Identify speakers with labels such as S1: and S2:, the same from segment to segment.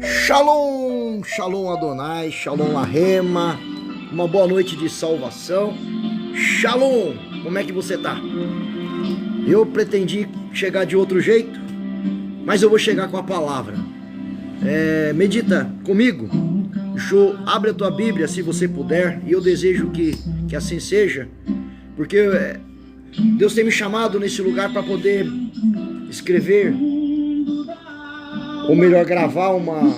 S1: Shalom, Shalom Adonai, Shalom Lahema, uma boa noite de salvação. Shalom, como é que você tá? Eu pretendi chegar de outro jeito, mas eu vou chegar com a palavra. Medita comigo, abre a tua Bíblia se você puder, e eu desejo que assim seja, porque Deus tem me chamado nesse lugar para poder escrever, ou melhor, gravar uma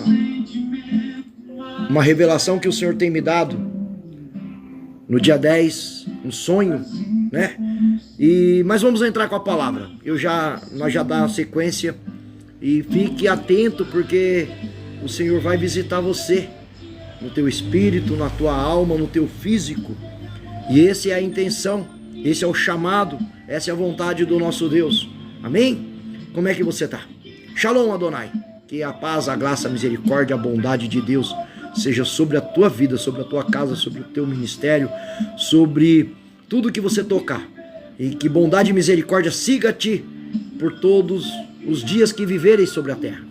S1: revelação que o Senhor tem me dado no dia 10, um sonho, né? Mas vamos entrar com a palavra. Nós já dá a sequência, e fique atento, porque o Senhor vai visitar você no teu espírito, na tua alma, no teu físico. E essa é a intenção, esse é o chamado, essa é a vontade do nosso Deus. Amém? Como é que você está? Shalom Adonai. Que a paz, a graça, a misericórdia, a bondade de Deus seja sobre a tua vida, sobre a tua casa, sobre o teu ministério, sobre tudo que você tocar. E que bondade e misericórdia siga-te por todos os dias que viveres sobre a terra.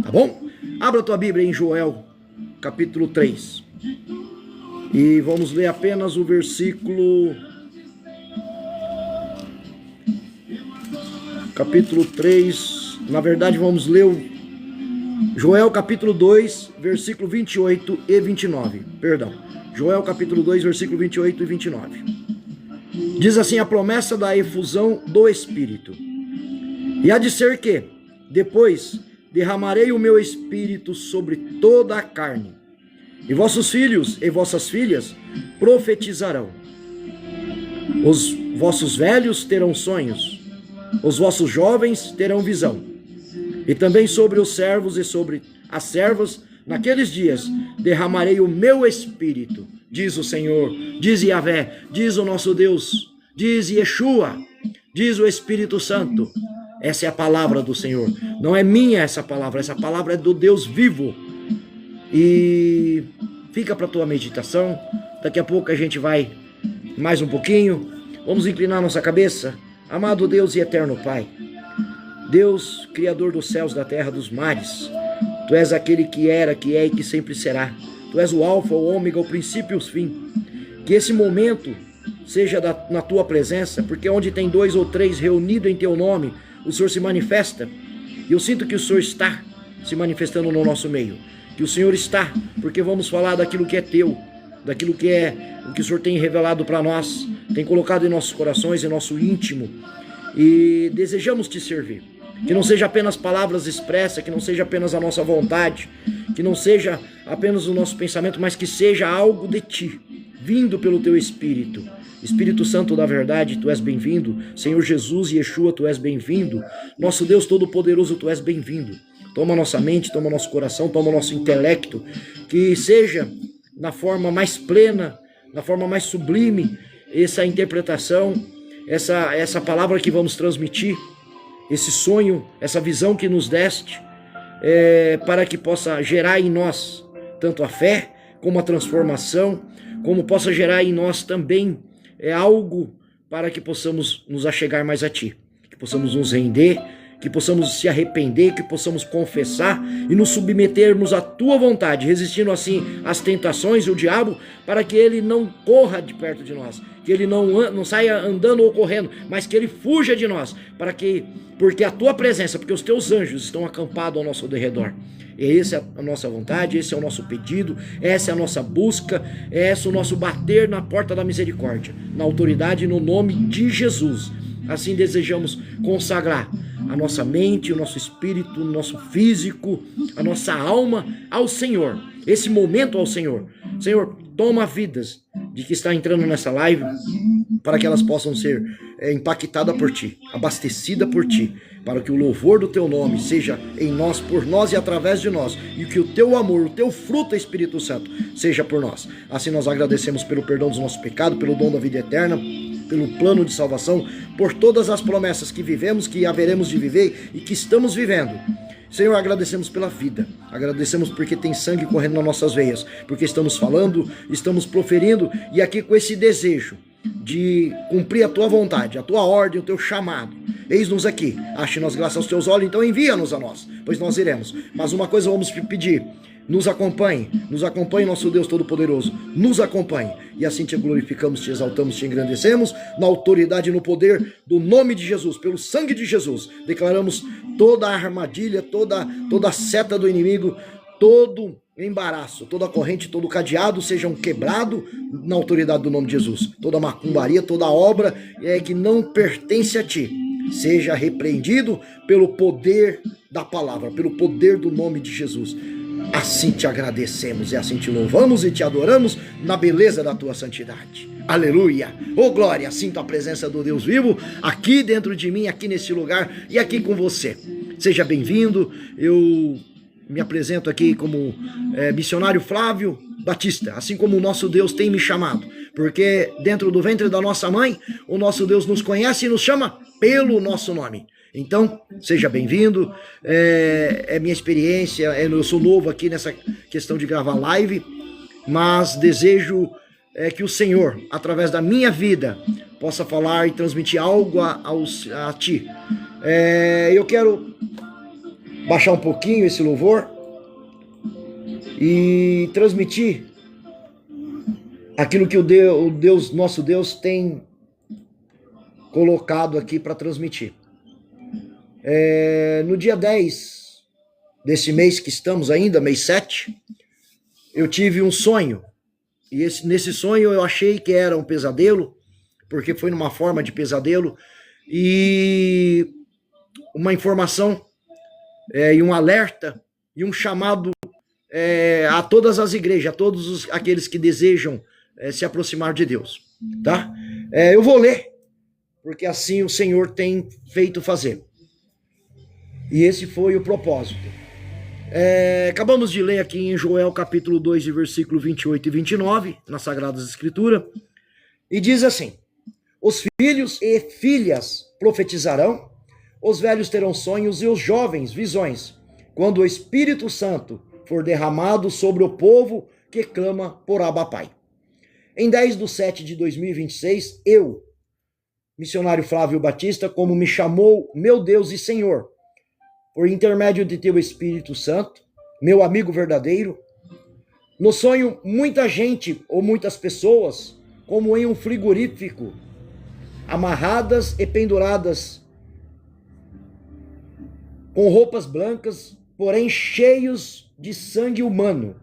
S1: Tá bom? Abra a tua Bíblia em Joel, capítulo 3. E vamos ler apenas o versículo... Capítulo 3. Na verdade, vamos ler o Joel capítulo 2, versículo 28 e 29. Perdão. Joel capítulo 2, versículo 28 e 29. Diz assim a promessa da efusão do Espírito. E há de ser que, depois, derramarei o meu Espírito sobre toda a carne. E vossos filhos e vossas filhas profetizarão. Os vossos velhos terão sonhos. Os vossos jovens terão visão. E também sobre os servos e sobre as servas, naqueles dias, derramarei o meu Espírito, diz o Senhor, diz Yahvé, diz o nosso Deus, diz Yeshua, diz o Espírito Santo. Essa é a palavra do Senhor. Não é minha essa palavra é do Deus vivo. E fica para a tua meditação. Daqui a pouco a gente vai mais um pouquinho. Vamos inclinar nossa cabeça. Amado Deus e eterno Pai, Deus, Criador dos céus, da terra, dos mares, Tu és aquele que era, que é e que sempre será. Tu és o alfa, o ômega, o princípio e o fim. Que esse momento seja na Tua presença, porque onde tem 2 ou 3 reunidos em Teu nome, o Senhor se manifesta. E eu sinto que o Senhor está se manifestando no nosso meio. Que o Senhor está, porque vamos falar daquilo que é Teu, daquilo que é o que o Senhor tem revelado para nós, tem colocado em nossos corações, em nosso íntimo. E desejamos Te servir. Que não seja apenas palavras expressas, que não seja apenas a nossa vontade, que não seja apenas o nosso pensamento, mas que seja algo de Ti, vindo pelo Teu Espírito. Espírito Santo da verdade, Tu és bem-vindo. Senhor Jesus e Yeshua, Tu és bem-vindo. Nosso Deus Todo-Poderoso, Tu és bem-vindo. Toma nossa mente, toma nosso coração, toma nosso intelecto, que seja na forma mais plena, na forma mais sublime, essa interpretação, essa palavra que vamos transmitir, esse sonho, essa visão que nos deste, para que possa gerar em nós tanto a fé, como a transformação, como possa gerar em nós também algo para que possamos nos achegar mais a Ti, que possamos nos render, que possamos se arrepender, que possamos confessar e nos submetermos à Tua vontade, resistindo assim às tentações e o diabo, para que ele não corra de perto de nós, que ele não saia andando ou correndo, mas que ele fuja de nós, porque a Tua presença, porque os Teus anjos estão acampados ao nosso derredor. E essa é a nossa vontade, esse é o nosso pedido, essa é a nossa busca, esse é o nosso bater na porta da misericórdia, na autoridade e no nome de Jesus. Assim desejamos consagrar a nossa mente, o nosso espírito, o nosso físico, a nossa alma ao Senhor. Esse momento ao Senhor. Senhor, toma vidas de que está entrando nessa live, para que elas possam ser impactadas por Ti, abastecidas por Ti, para que o louvor do Teu nome seja em nós, por nós e através de nós, e que o Teu amor, o Teu fruto, Espírito Santo, seja por nós. Assim nós agradecemos pelo perdão dos nossos pecados, pelo dom da vida eterna, pelo plano de salvação, por todas as promessas que vivemos, que haveremos de viver e que estamos vivendo. Senhor, agradecemos pela vida, agradecemos porque tem sangue correndo nas nossas veias, porque estamos falando, estamos proferindo, e aqui com esse desejo de cumprir a tua vontade, a tua ordem, o teu chamado. Eis-nos aqui, ache-nos graças aos teus olhos, então envia-nos a nós, pois nós iremos. Mas uma coisa vamos te pedir, nos acompanhe, nosso Deus Todo-Poderoso, nos acompanhe, e assim te glorificamos, te exaltamos, te engrandecemos, na autoridade e no poder do nome de Jesus, pelo sangue de Jesus, declaramos toda a armadilha, toda a seta do inimigo, todo embaraço, toda corrente, todo cadeado sejam quebrado na autoridade do nome de Jesus, toda macumbaria, toda obra que não pertence a ti, seja repreendido pelo poder da palavra, pelo poder do nome de Jesus. Assim te agradecemos e assim te louvamos e te adoramos na beleza da tua santidade. Aleluia! Oh glória, sinto a presença do Deus vivo aqui dentro de mim, aqui nesse lugar e aqui com você. Seja bem-vindo. Eu me apresento aqui como missionário Flávio Batista, assim como o nosso Deus tem me chamado, porque dentro do ventre da nossa mãe, o nosso Deus nos conhece e nos chama pelo nosso nome. Então, seja bem-vindo, é minha experiência, eu sou novo aqui nessa questão de gravar live, mas desejo que o Senhor, através da minha vida, possa falar e transmitir algo a ti. Eu quero baixar um pouquinho esse louvor e transmitir aquilo que nosso Deus tem colocado aqui para transmitir. No dia 10 desse mês que estamos ainda, mês 7, eu tive um sonho. E nesse sonho eu achei que era um pesadelo, porque foi numa forma de pesadelo, e uma informação, e um alerta, e um chamado a todas as igrejas, a todos aqueles que desejam se aproximar de Deus. Tá? Eu vou ler, porque assim o Senhor tem feito fazer. E esse foi o propósito. Acabamos de ler aqui em Joel capítulo 2, versículo 28 e 29, nas Sagradas Escrituras, e diz assim: os filhos e filhas profetizarão, os velhos terão sonhos e os jovens visões, quando o Espírito Santo for derramado sobre o povo que clama por Abba Pai. Em 10/7/2026, eu, missionário Flávio Batista, como me chamou meu Deus e Senhor, por intermédio de teu Espírito Santo, meu amigo verdadeiro, no sonho muita gente ou muitas pessoas, como em um frigorífico, amarradas e penduradas, com roupas brancas, porém cheios de sangue humano,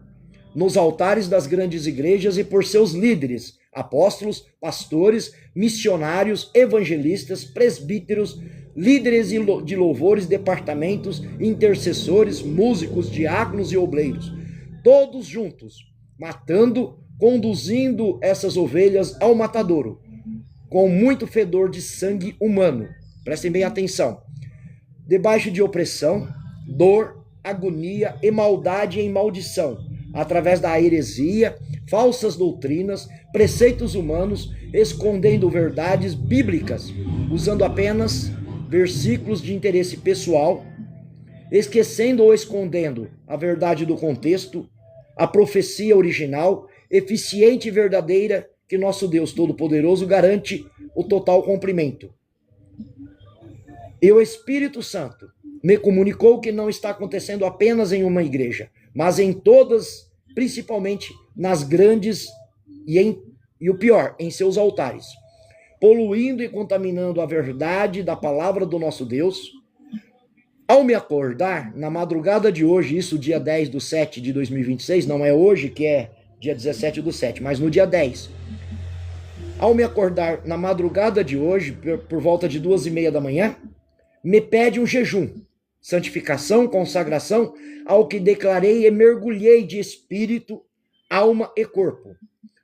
S1: nos altares das grandes igrejas e por seus líderes, apóstolos, pastores, missionários, evangelistas, presbíteros, líderes de louvores, departamentos, intercessores, músicos, diáconos e obreiros, todos juntos, matando, conduzindo essas ovelhas ao matadouro, com muito fedor de sangue humano. Prestem bem atenção. Debaixo de opressão, dor, agonia e maldade em maldição, através da heresia, falsas doutrinas, preceitos humanos, escondendo verdades bíblicas, usando apenas versículos de interesse pessoal, esquecendo ou escondendo a verdade do contexto, a profecia original, eficiente e verdadeira, que nosso Deus Todo-Poderoso garante o total cumprimento. E o Espírito Santo me comunicou que não está acontecendo apenas em uma igreja, mas em todas, principalmente nas grandes e o pior, em seus altares, poluindo e contaminando a verdade da palavra do nosso Deus. Ao me acordar, na madrugada de hoje, isso dia 10/7/2026, não é hoje que é dia 17/7, mas no dia 10. Ao me acordar na madrugada de hoje, por volta de 2:30 da manhã, me pede um jejum, santificação, consagração, ao que declarei e mergulhei de espírito, alma e corpo.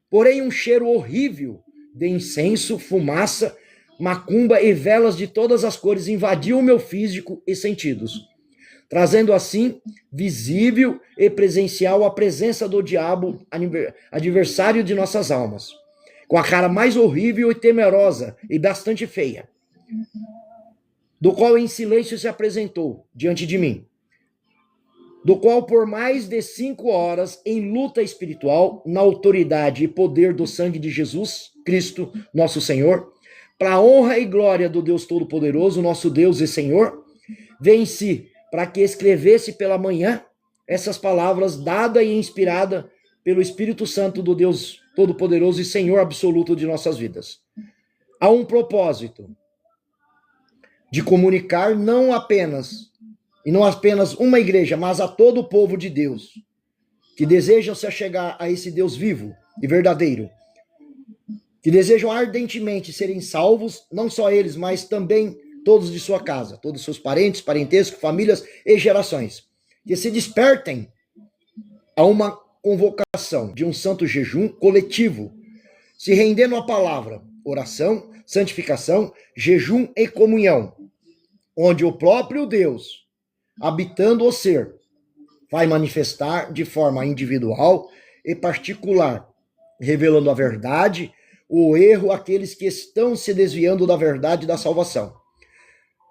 S1: Porém, um cheiro horrível de incenso, fumaça, macumba e velas de todas as cores invadiu o meu físico e sentidos, trazendo assim visível e presencial a presença do diabo, adversário de nossas almas, com a cara mais horrível e temerosa e bastante feia, do qual em silêncio se apresentou diante de mim, do qual por mais de 5 horas, em luta espiritual, na autoridade e poder do sangue de Jesus, Cristo, nosso Senhor, para a honra e glória do Deus Todo-Poderoso, nosso Deus e Senhor, veio-se para que escrevesse pela manhã essas palavras dada e inspirada pelo Espírito Santo do Deus Todo-Poderoso e Senhor absoluto de nossas vidas. Há um propósito de comunicar não apenas uma igreja, mas a todo o povo de Deus, que desejam se achegar a esse Deus vivo e verdadeiro, que desejam ardentemente serem salvos, não só eles, mas também todos de sua casa, todos os seus parentes, parentesco, famílias e gerações, que se despertem a uma convocação de um santo jejum coletivo, se rendendo à palavra, oração, santificação, jejum e comunhão, onde o próprio Deus, habitando o ser, vai manifestar de forma individual e particular, revelando a verdade, o erro àqueles que estão se desviando da verdade da salvação.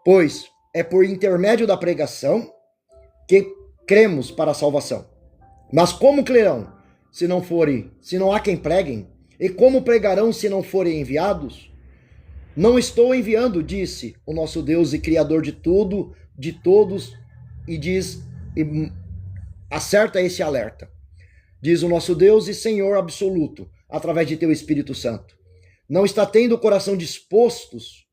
S1: Pois é por intermédio da pregação que cremos para a salvação. Mas como crerão se não há quem preguem? E como pregarão se não forem enviados? Não estou enviando, disse o nosso Deus e Criador de tudo, de todos, e acerta esse alerta. Diz o nosso Deus e Senhor absoluto, através de teu Espírito Santo. Não está tendo o coração dispostos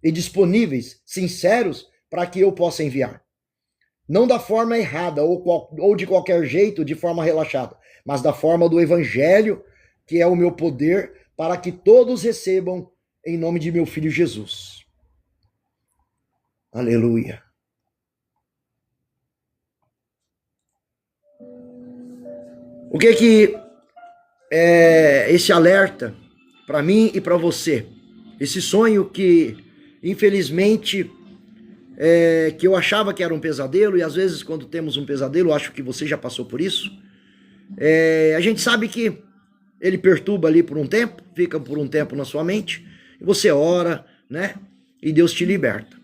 S1: e disponíveis, sinceros, para que eu possa enviar. Não da forma errada ou de qualquer jeito, de forma relaxada, mas da forma do Evangelho, que é o meu poder, para que todos recebam em nome de meu Filho Jesus. Aleluia. O que é esse alerta para mim e para você? Esse sonho que, infelizmente, que eu achava que era um pesadelo, e às vezes quando temos um pesadelo, eu acho que você já passou por isso, a gente sabe que ele perturba ali por um tempo, fica por um tempo na sua mente, e você ora, né? E Deus te liberta.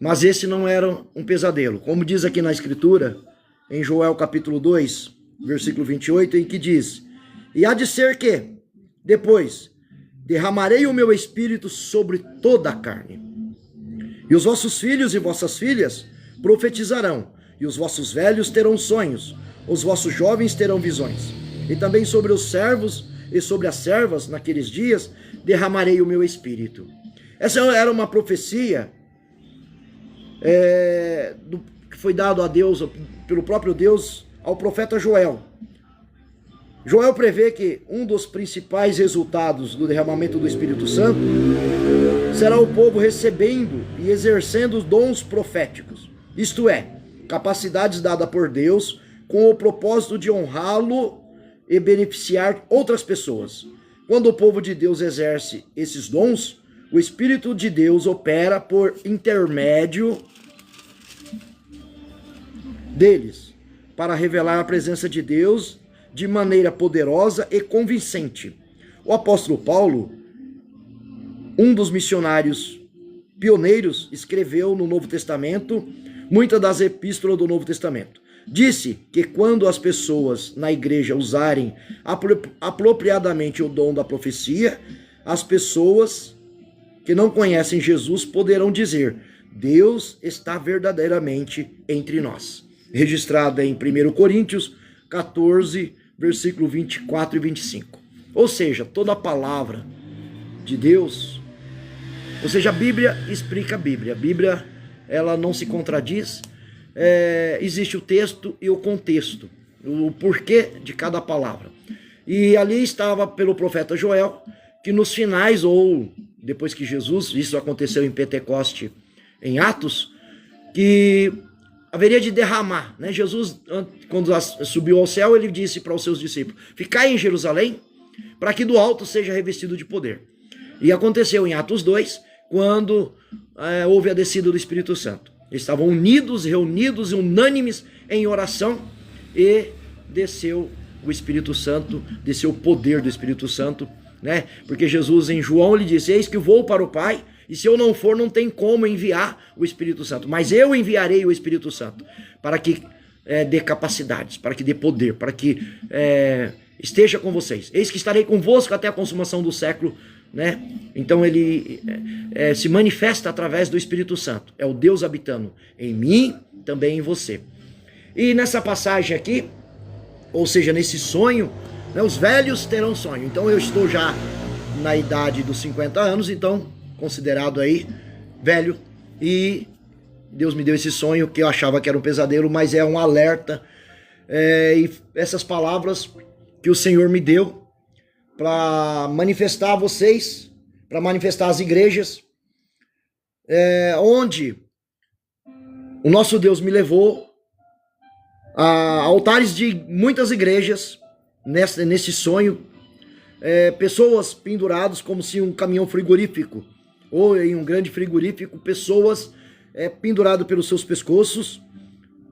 S1: Mas esse não era um pesadelo. Como diz aqui na Escritura, em Joel capítulo 2, versículo 28, em que diz: e há de ser que, depois, derramarei o meu espírito sobre toda a carne. E os vossos filhos e vossas filhas profetizarão, e os vossos velhos terão sonhos, os vossos jovens terão visões. E também sobre os servos e sobre as servas, naqueles dias, derramarei o meu espírito. Essa era uma profecia que foi dado a Deus, pelo próprio Deus, ao profeta Joel. Joel prevê que um dos principais resultados do derramamento do Espírito Santo será o povo recebendo e exercendo os dons proféticos, isto é, capacidades dadas por Deus com o propósito de honrá-lo e beneficiar outras pessoas. Quando o povo de Deus exerce esses dons, o Espírito de Deus opera por intermédio deles, para revelar a presença de Deus de maneira poderosa e convincente. O apóstolo Paulo, um dos missionários pioneiros, escreveu no Novo Testamento muitas das epístolas do Novo Testamento. Disse que quando as pessoas na igreja usarem apropriadamente o dom da profecia, as pessoas que não conhecem Jesus poderão dizer: Deus está verdadeiramente entre nós. Registrada em 1 Coríntios 14, versículo 24 e 25. Ou seja, toda a palavra de Deus, ou seja, a Bíblia explica a Bíblia. A Bíblia, ela não se contradiz. Existe o texto e o contexto, o porquê de cada palavra. E ali estava pelo profeta Joel, que nos finais, ou depois que Jesus, isso aconteceu em Pentecoste, em Atos, que haveria de derramar, né? Jesus, quando subiu ao céu, ele disse para os seus discípulos: ficai em Jerusalém, para que do alto seja revestido de poder. E aconteceu em Atos 2, quando houve a descida do Espírito Santo. Eles estavam unidos, reunidos, unânimes em oração, e desceu o Espírito Santo, desceu o poder do Espírito Santo, né? Porque Jesus, em João, ele disse: eis que vou para o Pai, e se eu não for, não tem como enviar o Espírito Santo. Mas eu enviarei o Espírito Santo, para que dê capacidades, para que dê poder, para que esteja com vocês. Eis que estarei convosco até a consumação do século, né? Então ele se manifesta através do Espírito Santo. É o Deus habitando em mim, também em você. E nessa passagem aqui, ou seja, nesse sonho, né, os velhos terão sonho. Então eu estou já na idade dos 50 anos, então considerado aí velho, e Deus me deu esse sonho que eu achava que era um pesadelo, mas é um alerta, e essas palavras que o Senhor me deu para manifestar a vocês, para manifestar as igrejas, onde o nosso Deus me levou a altares de muitas igrejas, nesse sonho, pessoas penduradas como se um caminhão frigorífico, ou em um grande frigorífico, pessoas penduradas pelos seus pescoços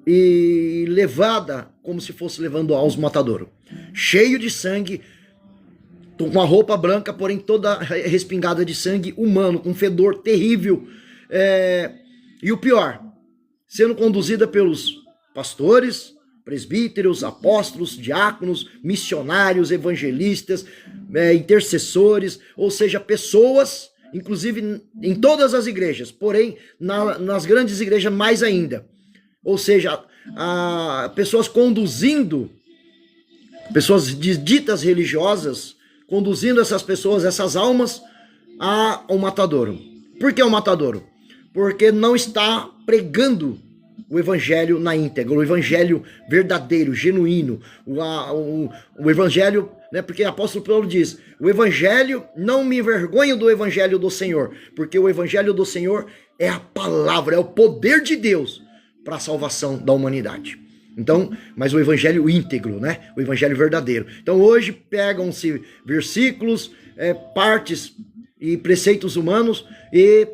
S1: e levada como se fosse levando aos matadouros, cheio de sangue, com uma roupa branca, porém toda respingada de sangue humano, com fedor terrível, e o pior, sendo conduzida pelos pastores, presbíteros, apóstolos, diáconos, missionários, evangelistas, intercessores, ou seja, pessoas, inclusive em todas as igrejas, porém nas grandes igrejas mais ainda, ou seja, pessoas conduzindo, pessoas ditas religiosas, conduzindo essas pessoas, essas almas, ao matadouro. Por que o matadouro? Porque não está pregando o evangelho na íntegra, o evangelho verdadeiro, genuíno, o evangelho, né, porque o apóstolo Paulo diz, o evangelho, não me envergonho do evangelho do Senhor, porque o evangelho do Senhor é a palavra, é o poder de Deus para a salvação da humanidade. Então, mas o evangelho íntegro, né, o evangelho verdadeiro. Então hoje pegam-se versículos, partes e preceitos humanos e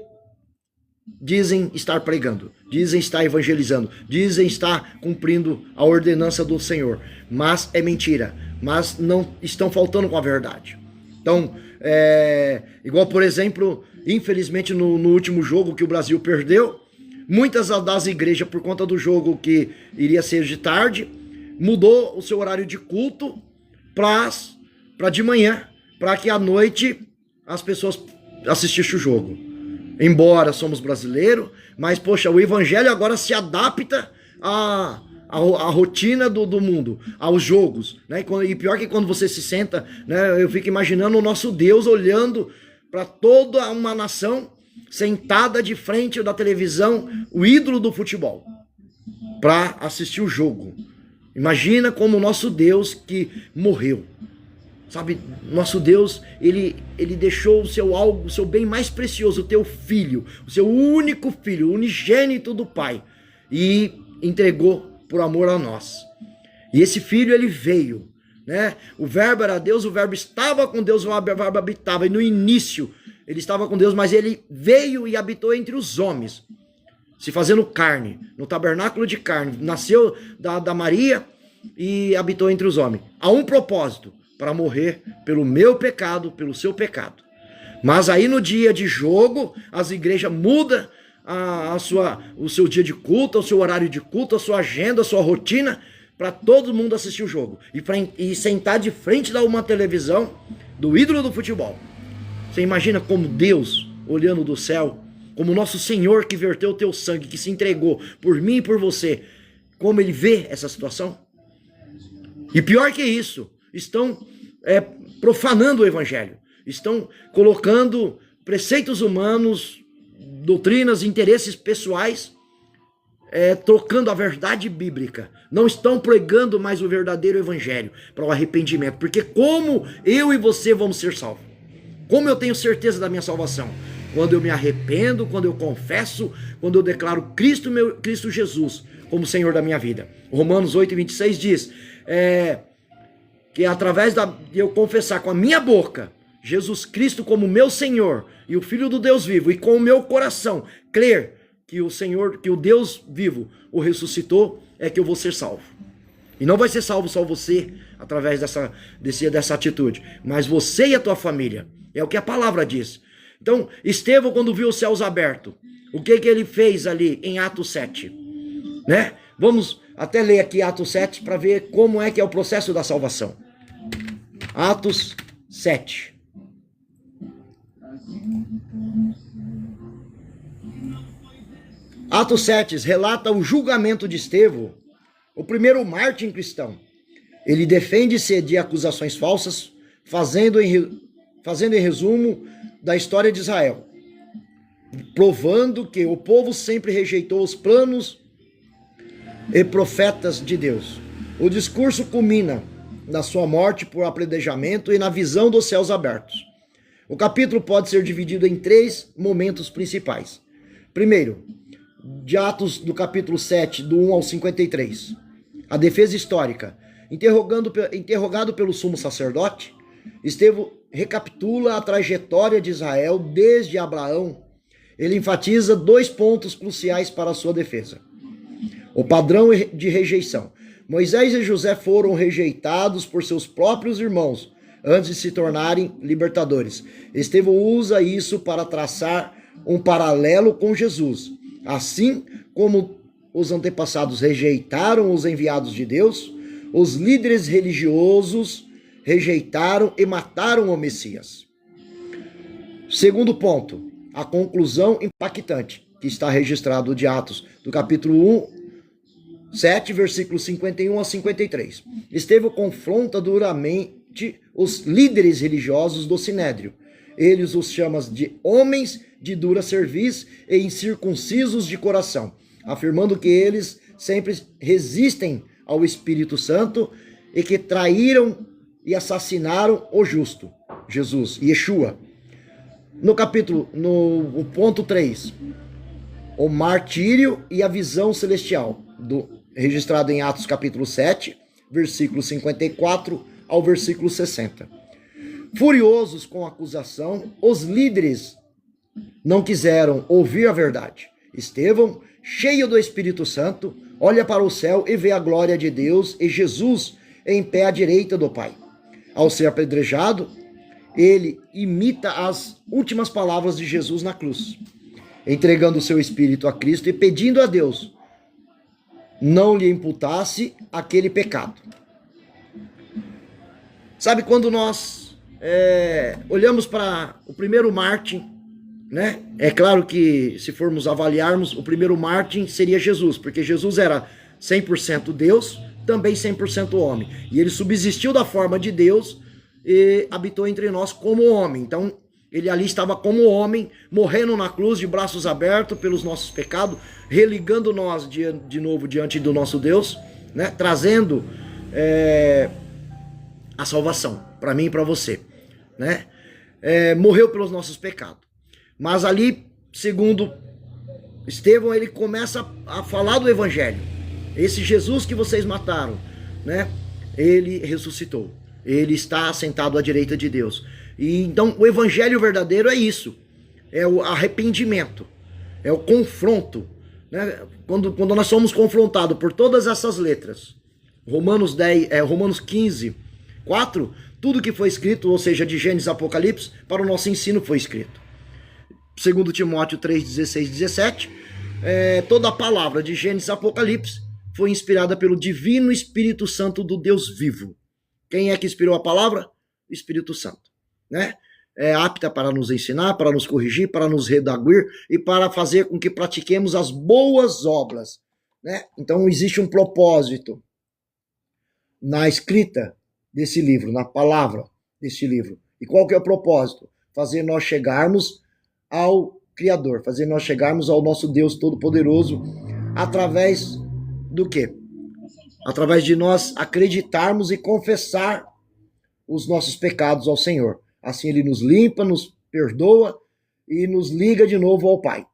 S1: dizem estar pregando, dizem estar evangelizando, dizem estar cumprindo a ordenança do Senhor, mas é mentira, mas não estão faltando com a verdade. Então, igual por exemplo, infelizmente no último jogo que o Brasil perdeu, muitas das igrejas, por conta do jogo que iria ser de tarde, mudou o seu horário de culto para de manhã, para que à noite as pessoas assistissem o jogo. Embora somos brasileiros, mas, poxa, o evangelho agora se adapta à rotina do mundo, aos jogos, né? E pior que quando você se senta, né, eu fico imaginando o nosso Deus olhando para toda uma nação sentada de frente da televisão, o ídolo do futebol, para assistir o jogo. Imagina como o nosso Deus que morreu. Sabe, nosso Deus, ele deixou o seu bem mais precioso, o teu filho, o seu único filho, o unigênito do Pai, e entregou por amor a nós. E esse filho, ele veio, né? O verbo era Deus, o verbo estava com Deus, o verbo habitava, e no início ele estava com Deus, mas ele veio e habitou entre os homens, se fazendo carne, no tabernáculo de carne, nasceu da Maria e habitou entre os homens. Há um propósito, para morrer pelo meu pecado, pelo seu pecado. Mas aí no dia de jogo, as igrejas mudam o seu dia de culto, o seu horário de culto, a sua agenda, a sua rotina, para todo mundo assistir o jogo. E sentar de frente da uma televisão do ídolo do futebol. Você imagina como Deus, olhando do céu, como nosso Senhor que verteu o teu sangue, que se entregou por mim e por você, como ele vê essa situação? E pior que isso, estão profanando o evangelho, estão colocando preceitos humanos, doutrinas, interesses pessoais, trocando a verdade bíblica. Não estão pregando mais o verdadeiro evangelho para o arrependimento, porque como eu e você vamos ser salvos? Como eu tenho certeza da minha salvação? Quando eu me arrependo, quando eu confesso, quando eu declaro Cristo Jesus como Senhor da minha vida. Romanos 8:26 diz, que através de eu confessar com a minha boca Jesus Cristo como meu Senhor e o Filho do Deus vivo, e com o meu coração crer que o Senhor, que o Deus vivo o ressuscitou, é que eu vou ser salvo. E não vai ser salvo só você através dessa atitude, mas você e a tua família. É o que a palavra diz. Então, Estevão, quando viu os céus abertos, o que ele fez ali em Atos 7? Né? Vamos até ler aqui Atos 7 para ver como é que é o processo da salvação. Atos 7. Atos 7 relata o julgamento de Estevão, o primeiro mártir cristão. Ele defende-se de acusações falsas, fazendo em resumo da história de Israel, provando que o povo sempre rejeitou os planos e profetas de Deus. O discurso culmina na sua morte por apredejamento e na visão dos céus abertos. O capítulo pode ser dividido em 3 momentos principais. Primeiro, de Atos do capítulo 7, do 1 ao 53. A defesa histórica. Interrogado pelo sumo sacerdote, Estevão recapitula a trajetória de Israel desde Abraão. Ele enfatiza 2 pontos cruciais para a sua defesa. O padrão de rejeição. Moisés e José foram rejeitados por seus próprios irmãos antes de se tornarem libertadores. Estevão usa isso para traçar um paralelo com Jesus. Assim como os antepassados rejeitaram os enviados de Deus, os líderes religiosos rejeitaram e mataram o Messias. Segundo ponto, a conclusão impactante, que está registrado de Atos, do capítulo 7, versículos 51 a 53. Estevão confronta duramente os líderes religiosos do Sinédrio. Ele os chama de homens de dura cerviz e incircuncisos de coração, afirmando que eles sempre resistem ao Espírito Santo e que traíram e assassinaram o justo, Jesus, Yeshua. No ponto 3, o martírio e a visão celestial, registrado em Atos capítulo 7, versículo 54 ao versículo 60. Furiosos com a acusação, os líderes não quiseram ouvir a verdade. Estevão, cheio do Espírito Santo, olha para o céu e vê a glória de Deus e Jesus em pé à direita do Pai. Ao ser apedrejado, ele imita as últimas palavras de Jesus na cruz, entregando o seu espírito a Cristo e pedindo a Deus não lhe imputasse aquele pecado. Sabe, quando nós olhamos para o primeiro mártir, né? É claro que se formos avaliarmos, o primeiro mártir seria Jesus, porque Jesus era 100% Deus, também 100% homem. E ele subsistiu da forma de Deus e habitou entre nós como homem. Então, ele ali estava como homem, morrendo na cruz, de braços abertos pelos nossos pecados, religando nós de novo diante do nosso Deus, né? Trazendo a salvação para mim e para você, né? Morreu pelos nossos pecados. Mas ali, segundo Estevão, ele começa a falar do evangelho. Esse Jesus que vocês mataram, né? Ele ressuscitou. Ele está sentado à direita de Deus. E então o evangelho verdadeiro é isso. É o arrependimento. É o confronto, né? Quando nós somos confrontados por todas essas letras. Romanos 15, 4, tudo que foi escrito, ou seja, de Gênesis a Apocalipse, para o nosso ensino foi escrito. Segundo Timóteo 3, 16, 17, toda a palavra de Gênesis a Apocalipse foi inspirada pelo divino Espírito Santo do Deus vivo. Quem é que inspirou a palavra? O Espírito Santo, né? É apta para nos ensinar, para nos corrigir, para nos redaguir e para fazer com que pratiquemos as boas obras, né? Então existe um propósito na escrita desse livro, na palavra desse livro. E qual que é o propósito? Fazer nós chegarmos ao Criador, fazer nós chegarmos ao nosso Deus Todo-Poderoso através do quê? Através de nós acreditarmos e confessar os nossos pecados ao Senhor. Assim ele nos limpa, nos perdoa e nos liga de novo ao Pai.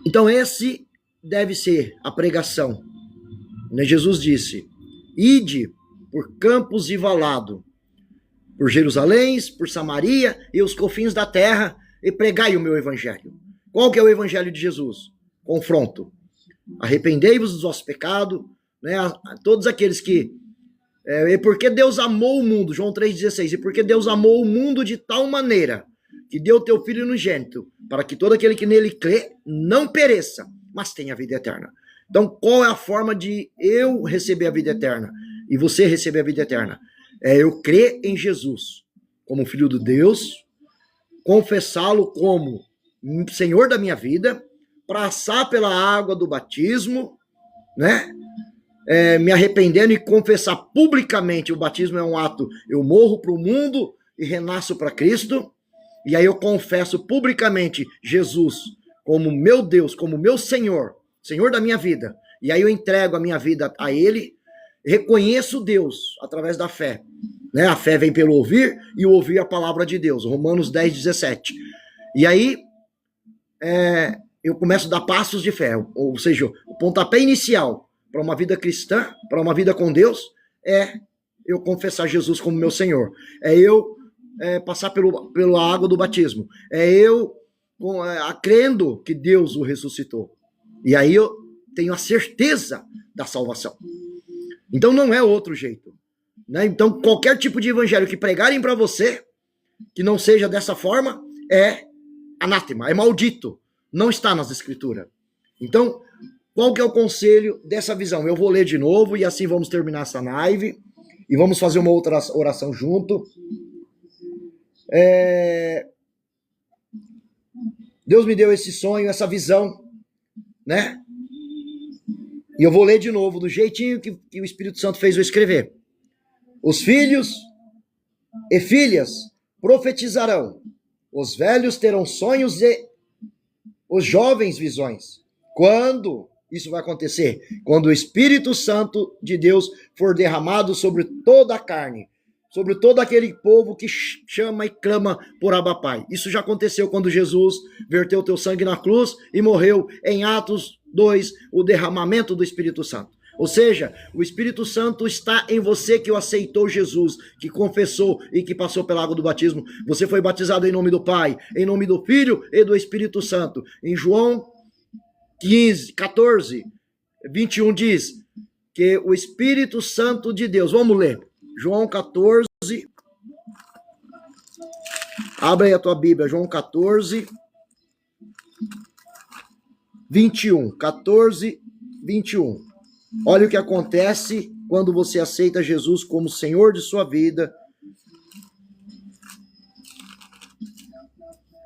S1: Então esse deve ser a pregação. Jesus disse: ide por campos e valado, por Jerusalém, por Samaria e os confins da terra, e pregai o meu evangelho. Qual que é o evangelho de Jesus? Confronto. Arrependei-vos dos vossos pecados, né? Todos aqueles que... E porque Deus amou o mundo, João 3,16, e porque Deus amou o mundo de tal maneira que deu o teu Filho unigênito, para que todo aquele que nele crê não pereça, mas tenha vida eterna. Então, qual é a forma de eu receber a vida eterna e você receber a vida eterna? É eu crer em Jesus como Filho de Deus, confessá-lo como Senhor da minha vida, passar pela água do batismo, né? Me arrependendo e confessar publicamente. O batismo é um ato, eu morro para o mundo e renasço para Cristo, e aí eu confesso publicamente Jesus como meu Deus, como meu Senhor, Senhor da minha vida, e aí eu entrego a minha vida a Ele, reconheço Deus através da fé, né? A fé vem pelo ouvir, e o ouvir a palavra de Deus, Romanos 10:17. E aí eu começo a dar passos de fé, ou seja, o pontapé inicial para uma vida cristã, para uma vida com Deus, é eu confessar Jesus como meu Senhor. É eu passar pela água do batismo. É eu crendo que Deus o ressuscitou. E aí eu tenho a certeza da salvação. Então não é outro jeito, né? Então qualquer tipo de evangelho que pregarem para você, que não seja dessa forma, é anátema, é maldito. Não está nas escrituras. Então, qual que é o conselho dessa visão? Eu vou ler de novo e assim vamos terminar essa live e vamos fazer uma outra oração junto. Deus me deu esse sonho, essa visão, né? E eu vou ler de novo, do jeitinho que o Espírito Santo fez eu escrever. Os filhos e filhas profetizarão, os velhos terão sonhos e os jovens visões. Quando isso vai acontecer? Quando o Espírito Santo de Deus for derramado sobre toda a carne, sobre todo aquele povo que chama e clama por Abba Pai. Isso já aconteceu quando Jesus verteu teu sangue na cruz e morreu em Atos 2, o derramamento do Espírito Santo. Ou seja, o Espírito Santo está em você que o aceitou Jesus, que confessou e que passou pela água do batismo. Você foi batizado em nome do Pai, em nome do Filho e do Espírito Santo. Em João 14, 21 diz que o Espírito Santo de Deus, vamos ler, João 14, abre aí a tua Bíblia, João 14, 21, 14, 21. Olha o que acontece quando você aceita Jesus como Senhor de sua vida.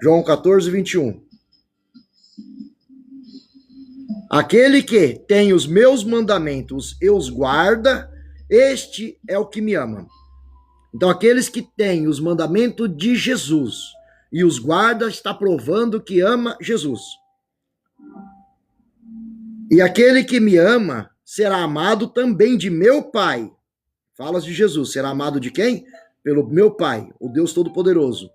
S1: João 14, 21. Aquele que tem os meus mandamentos e os guarda, este é o que me ama. Então, aqueles que têm os mandamentos de Jesus e os guarda, está provando que ama Jesus. E aquele que me ama será amado também de meu Pai. Falas de Jesus, será amado de quem? Pelo meu Pai, o Deus Todo-Poderoso.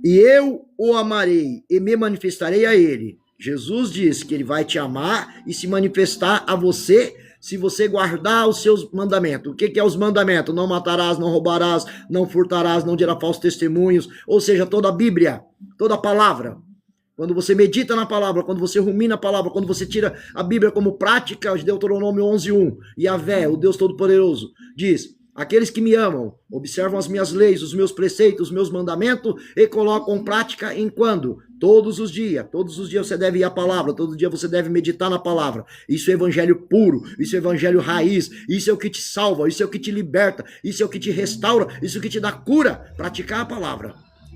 S1: E eu o amarei e me manifestarei a ele. Jesus diz que ele vai te amar e se manifestar a você se você guardar os seus mandamentos. O que é os mandamentos? Não matarás, não roubarás, não furtarás, não dirás falsos testemunhos. Ou seja, toda a Bíblia, toda a palavra. Quando você medita na palavra, quando você rumina a palavra, quando você tira a Bíblia como prática, de Deuteronômio 11:1, Yahvé, o Deus Todo-Poderoso, diz: aqueles que me amam, observam as minhas leis, os meus preceitos, os meus mandamentos e colocam em prática em quando? Todos os dias você deve ir à palavra, todo dia você deve meditar na palavra. Isso é evangelho puro, isso é evangelho raiz, isso é o que te salva, isso é o que te liberta, isso é o que te restaura, isso é o que te dá cura, praticar a palavra.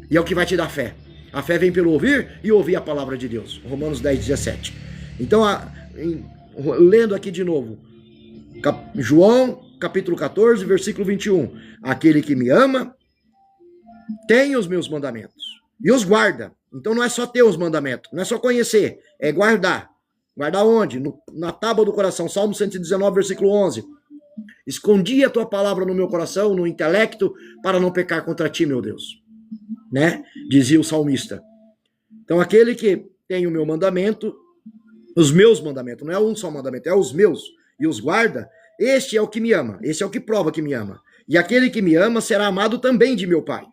S1: E é o que vai te dar fé. A fé vem pelo ouvir e ouvir a palavra de Deus. Romanos 10:17. Então, lendo aqui de novo, João capítulo 14, versículo 21. Aquele que me ama tem os meus mandamentos e os guarda. Então não é só ter os mandamentos, não é só conhecer, é guardar. Guardar onde? Na tábua do coração. Salmo 119, versículo 11. Escondi a tua palavra no meu coração, no intelecto, para não pecar contra ti, meu Deus. Né? Dizia o salmista. Então aquele que tem o meu mandamento, os meus mandamentos, não é um só mandamento, é os meus, e os guarda, este é o que me ama, esse é o que prova que me ama. E aquele que me ama será amado também de meu Pai.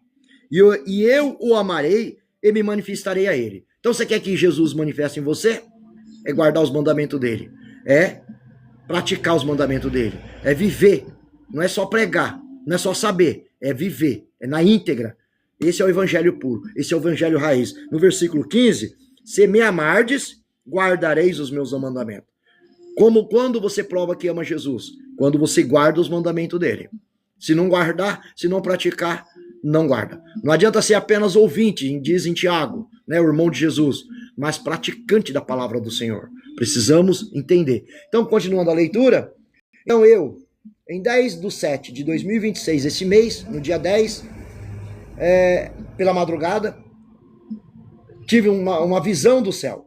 S1: E eu o amarei e me manifestarei a ele. Então você quer que Jesus manifeste em você? É guardar os mandamentos dele. É praticar os mandamentos dele. É viver. Não é só pregar. Não é só saber. É viver. É na íntegra. Esse é o evangelho puro. Esse é o evangelho raiz. No versículo 15, se me amardes, guardareis os meus mandamentos. Como quando você prova que ama Jesus? Quando você guarda os mandamentos dele. Se não guardar, se não praticar, não guarda. Não adianta ser apenas ouvinte, diz em Tiago, né, o irmão de Jesus, mas praticante da palavra do Senhor. Precisamos entender. Então, continuando a leitura, então em 10/7/2026, esse mês, no dia 10, pela madrugada, tive uma visão do céu.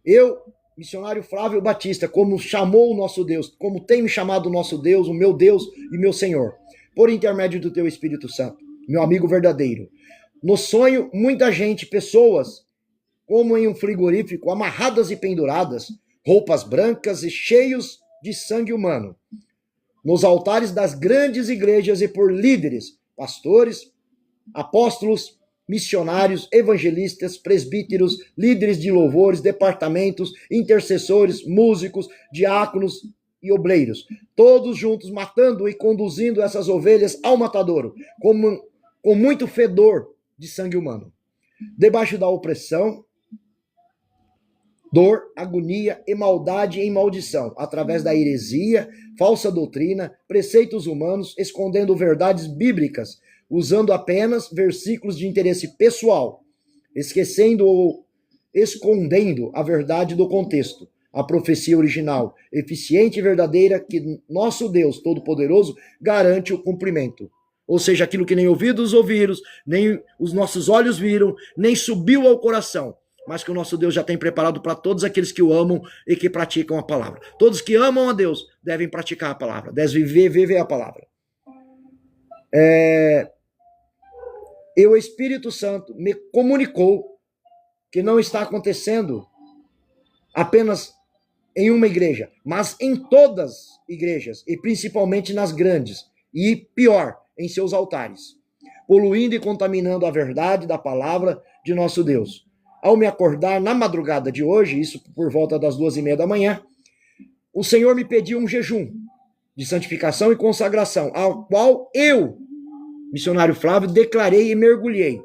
S1: Eu, missionário Flávio Batista, como chamou o nosso Deus, como tem me chamado o nosso Deus, o meu Deus e meu Senhor, por intermédio do teu Espírito Santo, meu amigo verdadeiro. No sonho, muita gente, pessoas, como em um frigorífico, amarradas e penduradas, roupas brancas e cheios de sangue humano, nos altares das grandes igrejas e por líderes, pastores, apóstolos, missionários, evangelistas, presbíteros, líderes de louvores, departamentos, intercessores, músicos, diáconos e obreiros, todos juntos matando e conduzindo essas ovelhas ao matadouro, com muito fedor de sangue humano, debaixo da opressão, dor, agonia e maldade em maldição, através da heresia, falsa doutrina, preceitos humanos, escondendo verdades bíblicas, usando apenas versículos de interesse pessoal, esquecendo ou escondendo a verdade do contexto, a profecia original, eficiente e verdadeira que nosso Deus Todo-Poderoso garante o cumprimento. Ou seja, aquilo que nem ouvidos ouviram, nem os nossos olhos viram, nem subiu ao coração, mas que o nosso Deus já tem preparado para todos aqueles que o amam e que praticam a palavra. Todos que amam a Deus devem praticar a palavra, devem viver a palavra. E o Espírito Santo me comunicou que não está acontecendo apenas em uma igreja, mas em todas as igrejas, e principalmente nas grandes, e pior, em seus altares, poluindo e contaminando a verdade da palavra de nosso Deus. Ao me acordar na madrugada de hoje, isso por volta das 2:30 da manhã, o Senhor me pediu um jejum de santificação e consagração, ao qual eu, missionário Flávio, declarei e mergulhei,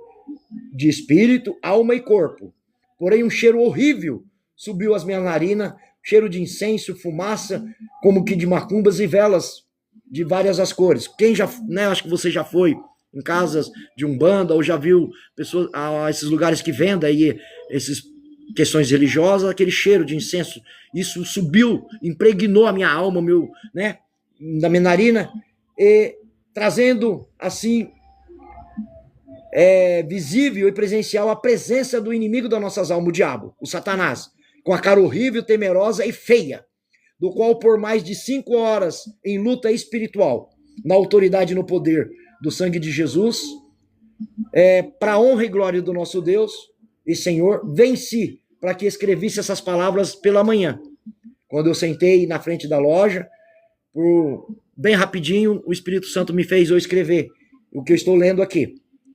S1: de espírito, alma e corpo. Porém, um cheiro horrível subiu às minhas narinas, cheiro de incenso, fumaça, como que de macumbas e velas de várias as cores. Quem já, né, acho que você já foi em casas de umbanda ou já viu pessoas, esses lugares que vendem aí essas questões religiosas, aquele cheiro de incenso, isso subiu, impregnou a minha alma, da minha narina, e trazendo assim visível e presencial a presença do inimigo das nossas almas, o diabo, o Satanás, com a cara horrível, temerosa e feia, do qual por mais de 5 horas em luta espiritual, na autoridade e no poder do sangue de Jesus, para a honra e glória do nosso Deus e Senhor, venci para que escrevisse essas palavras pela manhã. Quando eu sentei na frente da loja, bem rapidinho, o Espírito Santo me fez eu escrever o que eu estou lendo aqui.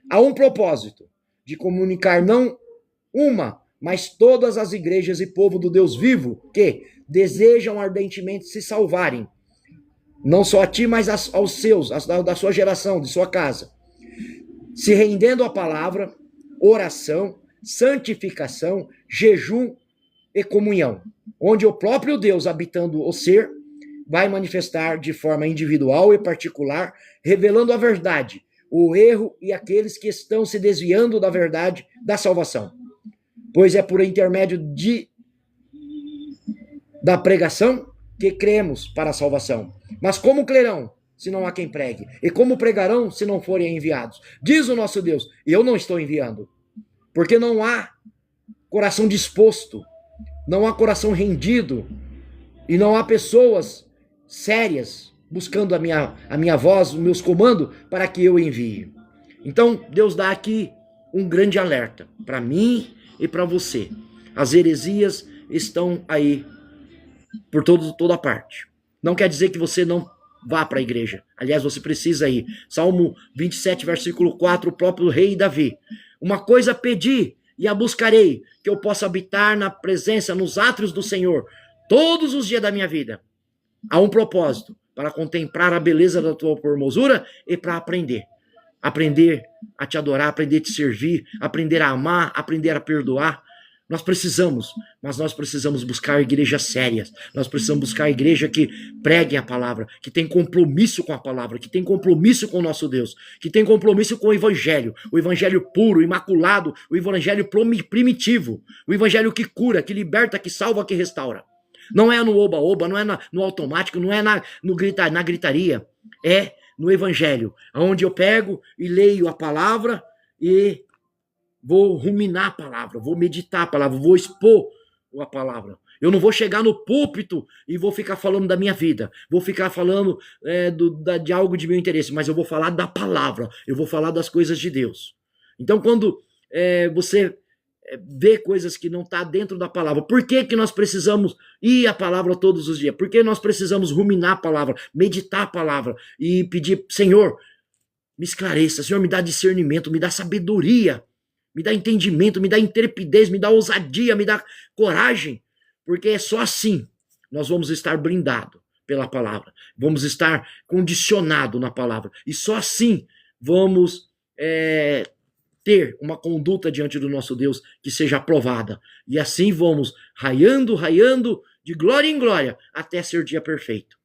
S1: Há um propósito de comunicar não uma, mas todas as igrejas e povo do Deus vivo que desejam ardentemente se salvarem, não só a ti, mas aos seus, da sua geração, de sua casa, se rendendo à palavra, oração, santificação, jejum e comunhão, onde o próprio Deus, habitando o ser, vai manifestar de forma individual e particular, revelando a verdade, o erro e aqueles que estão se desviando da verdade da salvação. Pois é por intermédio da pregação que cremos para a salvação. Mas como crerão, se não há quem pregue? E como pregarão, se não forem enviados? Diz o nosso Deus, eu não estou enviando. Porque não há coração disposto, não há coração rendido, e não há pessoas sérias buscando a minha voz, os meus comandos, para que eu envie. Então, Deus dá aqui um grande alerta para mim e para você. As heresias estão aí por toda parte. Não quer dizer que você não vá para a igreja. Aliás, você precisa ir. Salmo 27, versículo 4, o próprio rei Davi. Uma coisa pedi e a buscarei, que eu possa habitar na presença, nos átrios do Senhor, todos os dias da minha vida. Há um propósito, para contemplar a beleza da tua formosura e para aprender. Aprender a te adorar, aprender a te servir, aprender a amar, aprender a perdoar, Nós precisamos, mas nós precisamos buscar igrejas sérias. Nós precisamos buscar igreja que pregue a palavra, que tem compromisso com a palavra, que tem compromisso com o nosso Deus, que tem compromisso com o evangelho puro, imaculado, o evangelho primitivo, o evangelho que cura, que liberta, que salva, que restaura. Não é no oba-oba, não é no automático, não é na gritaria, é no evangelho, onde eu pego e leio a palavra e vou ruminar a palavra, vou meditar a palavra, vou expor a palavra. Eu não vou chegar no púlpito e vou ficar falando da minha vida, vou ficar falando de algo de meu interesse, mas eu vou falar da palavra, eu vou falar das coisas de Deus. Então, quando você vê coisas que não estão dentro da palavra, por que nós precisamos ir à palavra todos os dias? Por que nós precisamos ruminar a palavra, meditar a palavra e pedir, Senhor, me esclareça, Senhor, me dá discernimento, me dá sabedoria, me dá entendimento, me dá intrepidez, me dá ousadia, me dá coragem, porque é só assim nós vamos estar blindados pela palavra, vamos estar condicionados na palavra, e só assim vamos ter uma conduta diante do nosso Deus que seja aprovada, e assim vamos raiando de glória em glória, até ser dia perfeito,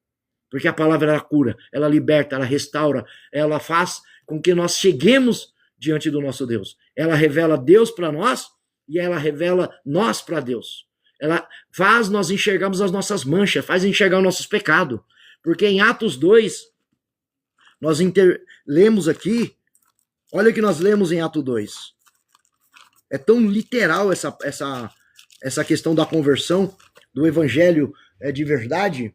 S1: porque a palavra ela cura, ela liberta, ela restaura, ela faz com que nós cheguemos diante do nosso Deus. Ela revela Deus para nós e ela revela nós para Deus. Ela faz nós enxergarmos as nossas manchas, faz enxergar os nossos pecados. Porque em Atos 2, nós lemos aqui, olha o que nós lemos em Atos 2. É tão literal essa questão da conversão, do evangelho de verdade,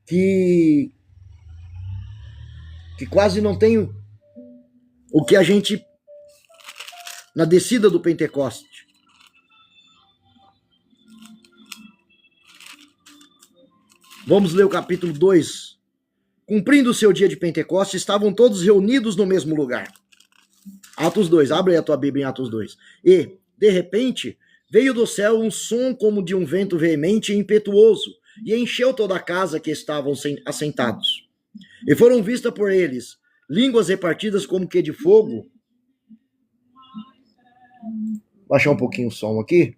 S1: que quase não tem o que a gente, na descida do Pentecoste, vamos ler o capítulo 2. Cumprindo o seu dia de Pentecoste, estavam todos reunidos no mesmo lugar. Atos 2, abre aí a tua Bíblia em Atos 2. E, de repente, veio do céu um som como de um vento veemente e impetuoso, e encheu toda a casa que estavam assentados. E foram vistas por eles línguas repartidas como que de fogo. Vou baixar um pouquinho o som aqui.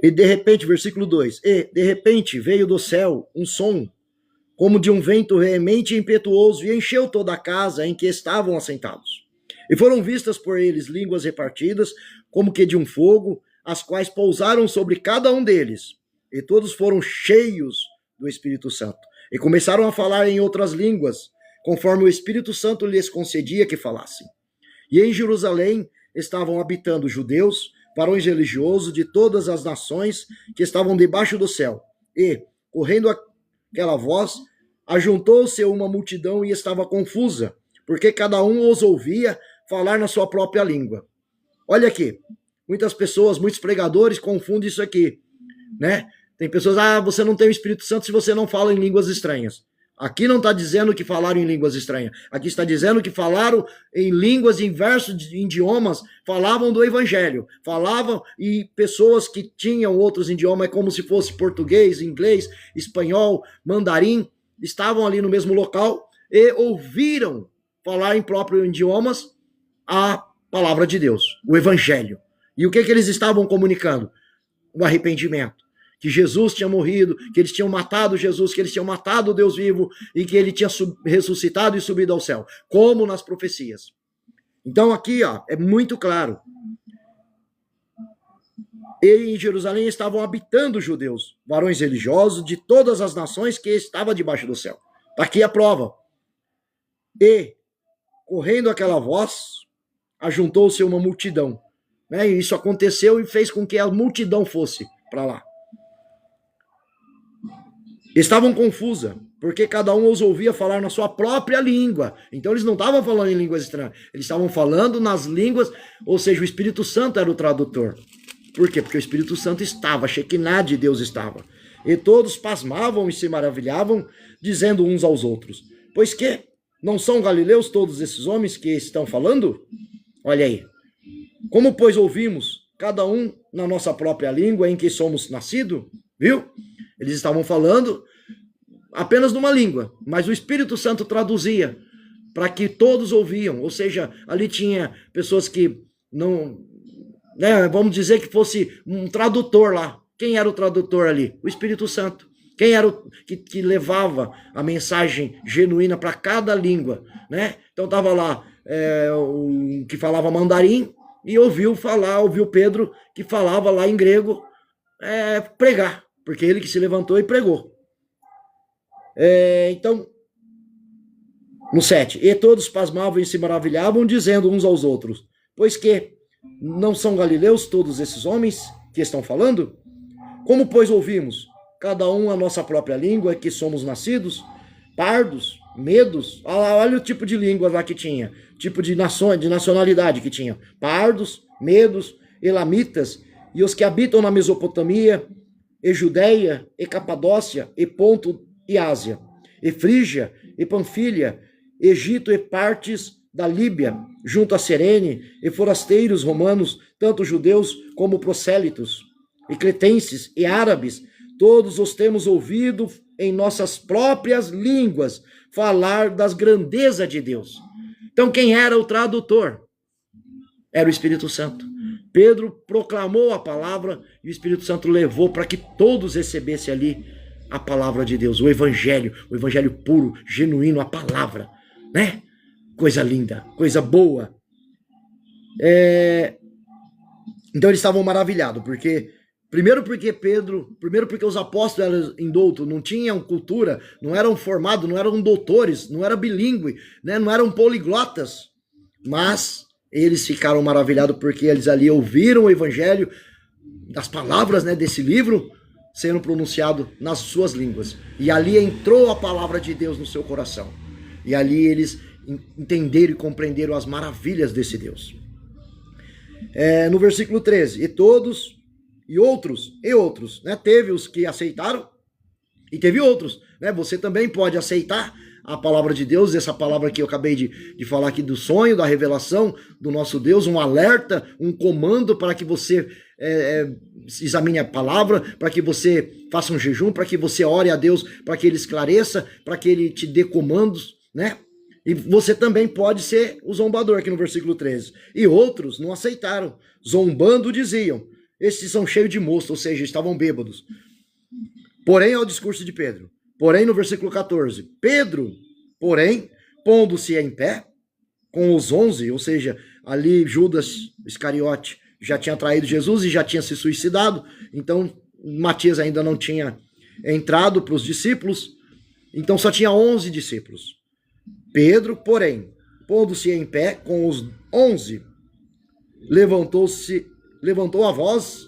S1: E de repente, versículo 2. E de repente veio do céu um som como de um vento veemente e impetuoso e encheu toda a casa em que estavam assentados. E foram vistas por eles línguas repartidas como que de um fogo, as quais pousaram sobre cada um deles, e todos foram cheios do Espírito Santo, e começaram a falar em outras línguas, conforme o Espírito Santo lhes concedia que falassem. E em Jerusalém estavam habitando judeus, varões religiosos de todas as nações que estavam debaixo do céu, e, correndo aquela voz, ajuntou-se uma multidão e estava confusa, porque cada um os ouvia falar na sua própria língua. Olha aqui, muitas pessoas, muitos pregadores confundem isso aqui, né? Tem pessoas, você não tem o Espírito Santo se você não fala em línguas estranhas. Aqui não está dizendo que falaram em línguas estranhas. Aqui está dizendo que falaram em línguas, em versos de idiomas, falavam do evangelho. Falavam, e pessoas que tinham outros idiomas, como se fosse português, inglês, espanhol, mandarim, estavam ali no mesmo local e ouviram falar em próprios idiomas a palavra de Deus, o evangelho. E o que eles estavam comunicando? O arrependimento. Que Jesus tinha morrido, que eles tinham matado Jesus, que eles tinham matado o Deus vivo e que ele tinha ressuscitado e subido ao céu, como nas profecias. Então aqui é muito claro. E em Jerusalém estavam habitando judeus, varões religiosos de todas as nações que estavam debaixo do céu. Está aqui a prova. E, correndo aquela voz, ajuntou-se uma multidão. Né? E isso aconteceu e fez com que a multidão fosse para lá. Estavam confusa, porque cada um os ouvia falar na sua própria língua. Então eles não estavam falando em línguas estranhas, eles estavam falando nas línguas, ou seja, o Espírito Santo era o tradutor. Por quê? Porque o Espírito Santo estava, a Shekinah de Deus estava. E todos pasmavam e se maravilhavam, dizendo uns aos outros: pois que não são galileus todos esses homens que estão falando? Olha aí. Como, pois, ouvimos, cada um na nossa própria língua em que somos nascidos? Viu? Eles estavam falando apenas numa língua, mas o Espírito Santo traduzia para que todos ouviam, ou seja, ali tinha pessoas que não, né, vamos dizer que fosse um tradutor lá. Quem era o tradutor ali? O Espírito Santo. Quem era o que levava a mensagem genuína para cada língua, né? Então estava lá o que falava mandarim e ouviu Pedro que falava lá em grego, pregar, porque ele que se levantou e pregou. Então, no 7, e todos pasmavam e se maravilhavam, dizendo uns aos outros, pois que não são galileus todos esses homens que estão falando? Como, pois, ouvimos, cada um a nossa própria língua, que somos nascidos, pardos, medos, olha o tipo de língua lá que tinha, tipo de nacionalidade que tinha, pardos, medos, elamitas, e os que habitam na Mesopotâmia, e Judéia, e Capadócia, e Ponto, e Ásia, e Frígia, e Panfilha, Egito e partes da Líbia, junto a Cirene, e forasteiros romanos, tanto judeus como prosélitos, e cretenses e árabes, todos os temos ouvido em nossas próprias línguas falar das grandezas de Deus. Então quem era o tradutor? Era o Espírito Santo. Pedro proclamou a palavra e o Espírito Santo levou para que todos recebessem ali a palavra de Deus, o evangelho puro, genuíno, a palavra, né? Coisa linda, coisa boa. Então eles estavam maravilhados, primeiro porque os apóstolos eram indoutos, não tinham cultura, não eram formados, não eram doutores, não eram bilíngue, né? Não eram poliglotas, mas eles ficaram maravilhados porque eles ali ouviram o evangelho, as palavras, né, desse livro, sendo pronunciado nas suas línguas. E ali entrou a palavra de Deus no seu coração. E ali eles entenderam e compreenderam as maravilhas desse Deus. No versículo 13, e todos, e outros, né? Teve os que aceitaram e teve outros, né? Você também pode aceitar a palavra de Deus, essa palavra que eu acabei de falar aqui do sonho, da revelação do nosso Deus, um alerta, um comando para que você examine a palavra, para que você faça um jejum, para que você ore a Deus, para que Ele esclareça, para que Ele te dê comandos, né? E você também pode ser o zombador, aqui no versículo 13. E outros não aceitaram, zombando diziam, estes são cheios de mosto, ou seja, estavam bêbados. Porém, ao discurso de Pedro. Porém, no versículo 14, Pedro, porém, pondo-se em pé, com os 11, ou seja, ali Judas Iscariote já tinha traído Jesus e já tinha se suicidado, então Matias ainda não tinha entrado para os discípulos, então só tinha 11 discípulos. Pedro, porém, pondo-se em pé com os 11, levantou a voz,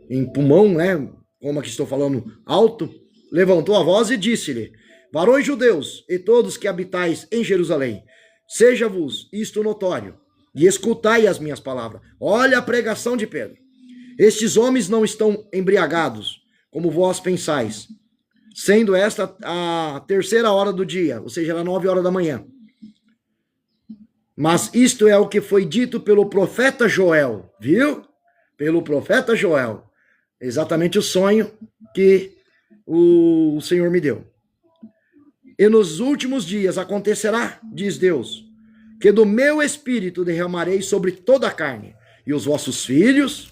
S1: em pulmão, né, como aqui estou falando alto, levantou a voz e disse-lhe, varões judeus e todos que habitais em Jerusalém, seja-vos isto notório, e escutai as minhas palavras. Olha a pregação de Pedro. Estes homens não estão embriagados, como vós pensais, sendo esta a terceira hora do dia, ou seja, era 9 horas da manhã. Mas isto é o que foi dito pelo profeta Joel, viu? Pelo profeta Joel. Exatamente o sonho que o Senhor me deu. E nos últimos dias acontecerá, diz Deus, que do meu espírito derramarei sobre toda a carne, e os vossos filhos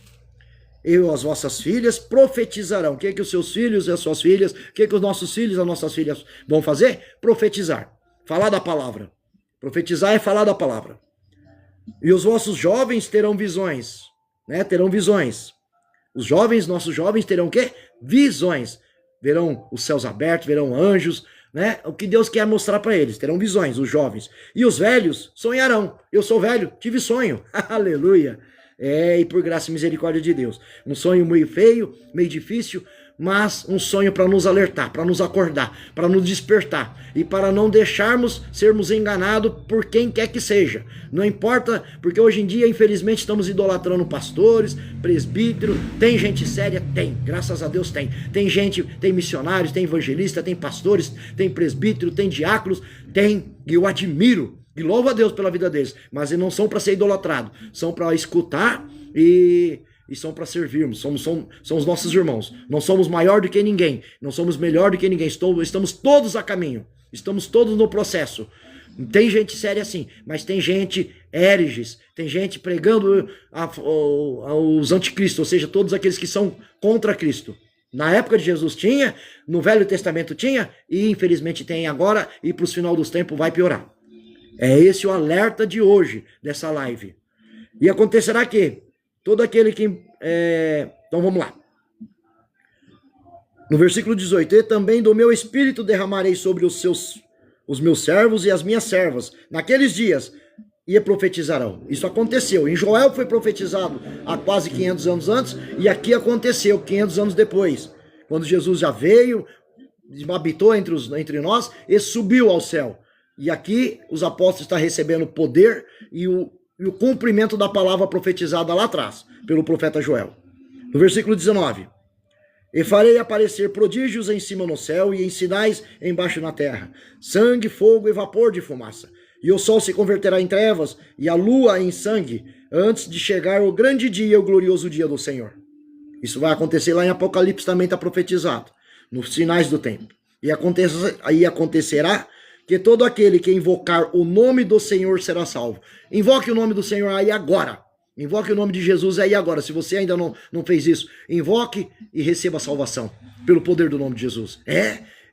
S1: e as vossas filhas profetizarão. O que os seus filhos e as suas filhas, o que os nossos filhos e as nossas filhas vão fazer? Profetizar, falar da palavra. Profetizar é falar da palavra. E os vossos jovens terão visões, né? Terão visões. Nossos jovens terão o quê? Visões. Verão os céus abertos, verão anjos, né? O que Deus quer mostrar para eles, terão visões, os jovens. E os velhos sonharão. Eu sou velho, tive sonho. Aleluia. E por graça e misericórdia de Deus. Um sonho meio feio, meio difícil, mas um sonho para nos alertar, para nos acordar, para nos despertar e para não deixarmos sermos enganados por quem quer que seja. Não importa, porque hoje em dia, infelizmente, estamos idolatrando pastores, presbíteros, tem gente séria? Tem, graças a Deus tem. Tem gente, tem missionários, tem evangelistas, tem pastores, tem presbítero, tem diáconos, tem, e eu admiro, e louvo a Deus pela vida deles, mas eles não são para ser idolatrados, são para escutar e e são para servirmos. São os nossos irmãos. Não somos maior do que ninguém, não somos melhor do que ninguém. Estamos todos a caminho, estamos todos no processo. Tem gente séria assim, mas tem gente héreges, tem gente pregando os anticristos, ou seja, todos aqueles que são contra Cristo. Na época de Jesus tinha, no Velho Testamento tinha, e infelizmente tem agora, e para os final dos tempos vai piorar. É esse o alerta de hoje, dessa live. E acontecerá que todo aquele que... Então vamos lá. No versículo 18, e também do meu espírito derramarei sobre os meus servos e as minhas servas, naqueles dias, e profetizarão. Isso aconteceu. Em Joel foi profetizado há quase 500 anos antes, e aqui aconteceu 500 anos depois, quando Jesus já veio, habitou entre nós e subiu ao céu. E aqui os apóstolos estão recebendo poder e o cumprimento da palavra profetizada lá atrás, pelo profeta Joel. No versículo 19, e farei aparecer prodígios em cima no céu e em sinais embaixo na terra, sangue, fogo e vapor de fumaça. E o sol se converterá em trevas e a lua em sangue, antes de chegar o grande dia, o glorioso dia do Senhor. Isso vai acontecer lá em Apocalipse, também está profetizado, nos sinais do tempo. E acontecerá que todo aquele que invocar o nome do Senhor será salvo. Invoque o nome do Senhor aí agora. Invoque o nome de Jesus aí agora. Se você ainda não fez isso, invoque e receba a salvação pelo poder do nome de Jesus.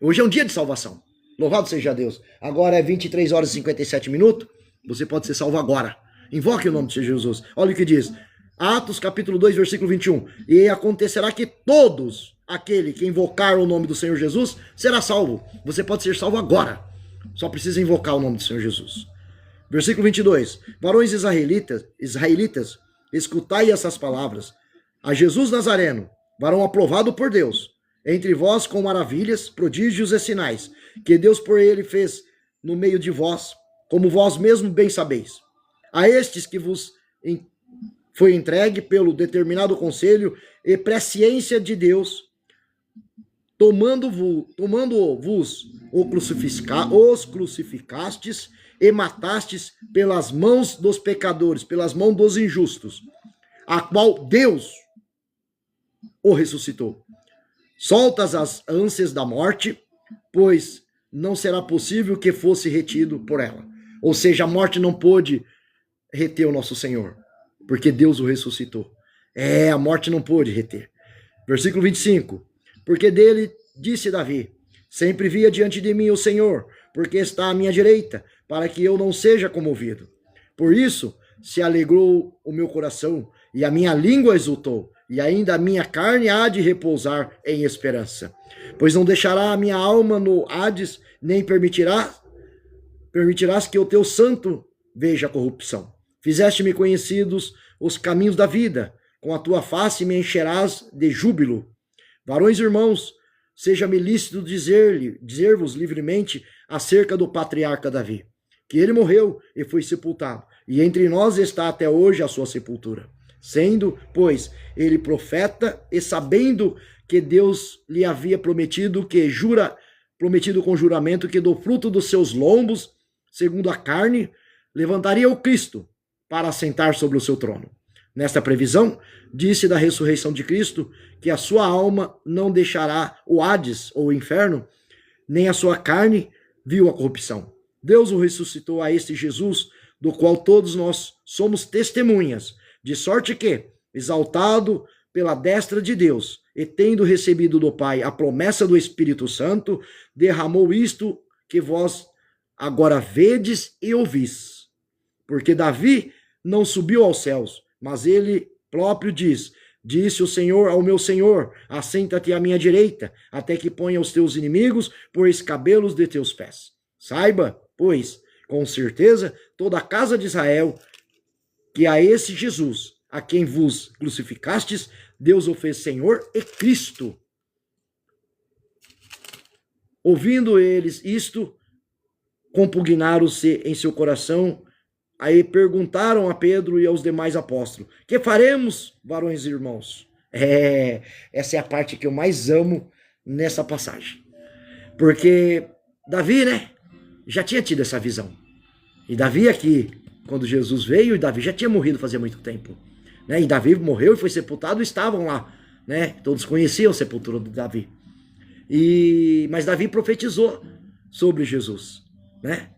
S1: Hoje é um dia de salvação. Louvado seja Deus. Agora é 23 horas e 57 minutos. Você pode ser salvo agora. Invoque o nome de Jesus. Olha o que diz. Atos capítulo 2, versículo 21. E acontecerá que todos aquele que invocar o nome do Senhor Jesus será salvo. Você pode ser salvo agora. Só precisa invocar o nome do Senhor Jesus. Versículo 22. Varões israelitas, escutai essas palavras. A Jesus Nazareno, varão aprovado por Deus, entre vós com maravilhas, prodígios e sinais, que Deus por ele fez no meio de vós, como vós mesmo bem sabeis. A estes que vos foi entregue pelo determinado conselho e presciência de Deus, tomando-vos os crucificastes e matastes pelas mãos dos pecadores, pelas mãos dos injustos, a qual Deus o ressuscitou. Soltas as ânsias da morte, pois não será possível que fosse retido por ela. Ou seja, a morte não pôde reter o nosso Senhor, porque Deus o ressuscitou. A morte não pôde reter. Versículo 25. Porque dele disse Davi, sempre via diante de mim o Senhor, porque está à minha direita, para que eu não seja comovido. Por isso se alegrou o meu coração, e a minha língua exultou, e ainda a minha carne há de repousar em esperança. Pois não deixará a minha alma no Hades, nem permitirás que o teu santo veja a corrupção. Fizeste-me conhecidos os caminhos da vida, com a tua face me encherás de júbilo. Varões irmãos, seja-me lícito dizer-vos livremente acerca do patriarca Davi, que ele morreu e foi sepultado, e entre nós está até hoje a sua sepultura. Sendo, pois, ele profeta e sabendo que Deus lhe havia prometido com juramento que do fruto dos seus lombos, segundo a carne, levantaria o Cristo para assentar sobre o seu trono. Nesta previsão, disse da ressurreição de Cristo que a sua alma não deixará o Hades, ou o inferno, nem a sua carne viu a corrupção. Deus o ressuscitou a este Jesus, do qual todos nós somos testemunhas, de sorte que, exaltado pela destra de Deus, e tendo recebido do Pai a promessa do Espírito Santo, derramou isto que vós agora vedes e ouvis. Porque Davi não subiu aos céus, mas ele próprio disse o Senhor ao meu Senhor, assenta-te à minha direita, até que ponha os teus inimigos por escabelos de teus pés. Saiba, pois, com certeza, toda a casa de Israel, que a esse Jesus, a quem vos crucificastes, Deus o fez Senhor e Cristo. Ouvindo eles isto, compugnaram-se em seu coração. Aí perguntaram a Pedro e aos demais apóstolos, que faremos, varões e irmãos? Essa é a parte que eu mais amo nessa passagem. Porque Davi, já tinha tido essa visão. E Davi aqui, quando Jesus veio, Davi já tinha morrido fazia muito tempo. né? E Davi morreu e foi sepultado, estavam lá, né? Todos conheciam a sepultura de Davi. Mas Davi profetizou sobre Jesus, né?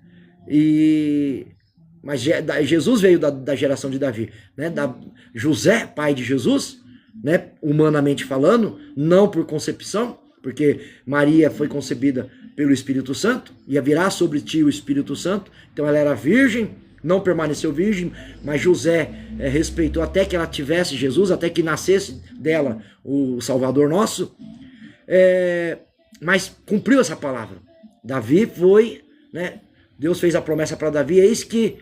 S1: Mas Jesus veio da geração de Davi, né? José, pai de Jesus, né? Humanamente falando, não por concepção, porque Maria foi concebida pelo Espírito Santo, ia virar sobre ti o Espírito Santo, então ela era virgem, não permaneceu virgem, mas José respeitou até que ela tivesse Jesus, até que nascesse dela o Salvador nosso, mas cumpriu essa palavra. Davi foi, né? Deus fez a promessa para Davi, eis que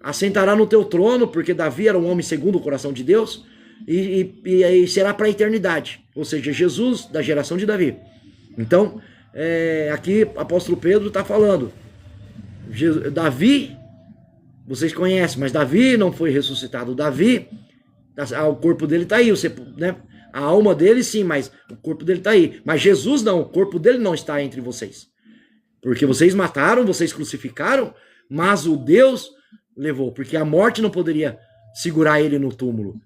S1: assentará no teu trono, porque Davi era um homem segundo o coração de Deus, e será para a eternidade, ou seja, Jesus da geração de Davi. Então, aqui o apóstolo Pedro está falando, Davi, vocês conhecem, mas Davi não foi ressuscitado. Davi, o corpo dele está aí, né? A alma dele sim, mas o corpo dele está aí. Mas Jesus não, o corpo dele não está entre vocês. Porque vocês mataram, vocês crucificaram, mas o Deus levou, porque a morte não poderia segurar ele no túmulo.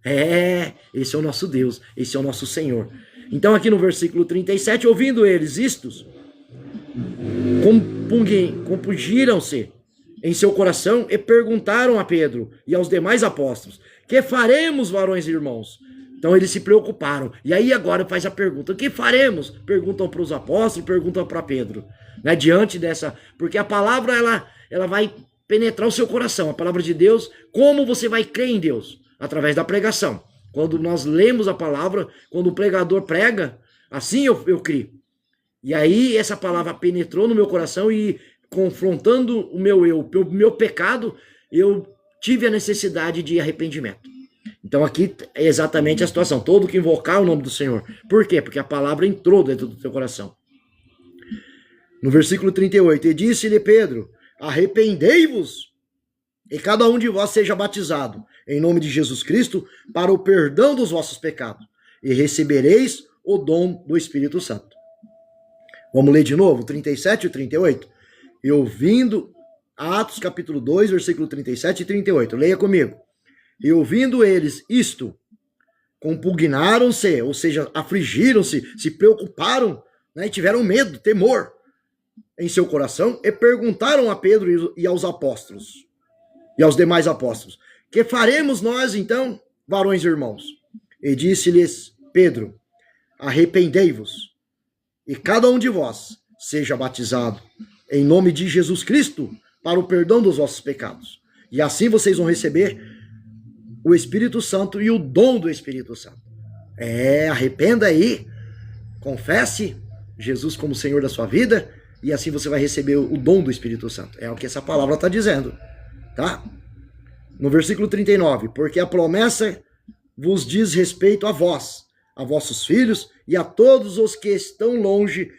S1: Esse é o nosso Deus, esse é o nosso Senhor. Então aqui no versículo 37, ouvindo eles istos, compungiram-se em seu coração e perguntaram a Pedro e aos demais apóstolos, que faremos, varões e irmãos? Então eles se preocuparam. E aí agora faz a pergunta, o que faremos? Perguntam para os apóstolos, perguntam para Pedro. Né? Diante dessa, porque a palavra ela vai penetrar o seu coração, a palavra de Deus, como você vai crer em Deus? Através da pregação. Quando nós lemos a palavra, quando o pregador prega, assim eu creio. E aí essa palavra penetrou no meu coração e confrontando o meu pecado, eu tive a necessidade de arrependimento. Então aqui é exatamente a situação. Todo que invocar o nome do Senhor. Por quê? Porque a palavra entrou dentro do teu coração. No versículo 38, e disse-lhe Pedro, arrependei-vos, e cada um de vós seja batizado, em nome de Jesus Cristo, para o perdão dos vossos pecados, e recebereis o dom do Espírito Santo. Vamos ler de novo, 37 e 38. E ouvindo, Atos capítulo 2, versículo 37 e 38, leia comigo. E ouvindo eles isto, compugnaram-se, ou seja, afligiram-se, se preocuparam, né, e tiveram medo, temor em seu coração, e perguntaram a Pedro e aos apóstolos, e aos demais apóstolos, que faremos nós então, varões e irmãos? E disse-lhes Pedro, arrependei-vos, e cada um de vós seja batizado em nome de Jesus Cristo, para o perdão dos vossos pecados. E assim vocês vão receber o Espírito Santo e o dom do Espírito Santo. Arrependa aí, confesse Jesus como Senhor da sua vida, e assim você vai receber o dom do Espírito Santo. É o que essa palavra está dizendo, tá? No versículo 39, porque a promessa vos diz respeito a vós, a vossos filhos e a todos os que estão longe,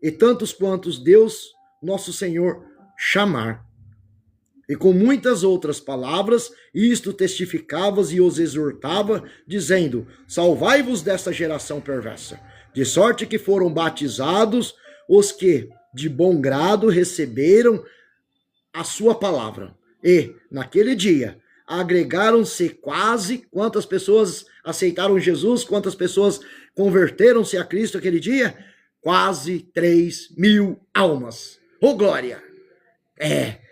S1: e tantos quantos Deus, nosso Senhor, chamar. E com muitas outras palavras, isto testificavas e os exortava, dizendo, salvai-vos desta geração perversa, de sorte que foram batizados os que de bom grado receberam a sua palavra. E, naquele dia, agregaram-se quantas pessoas aceitaram Jesus, quantas pessoas converteram-se a Cristo aquele dia? Quase 3.000 almas. Ô glória!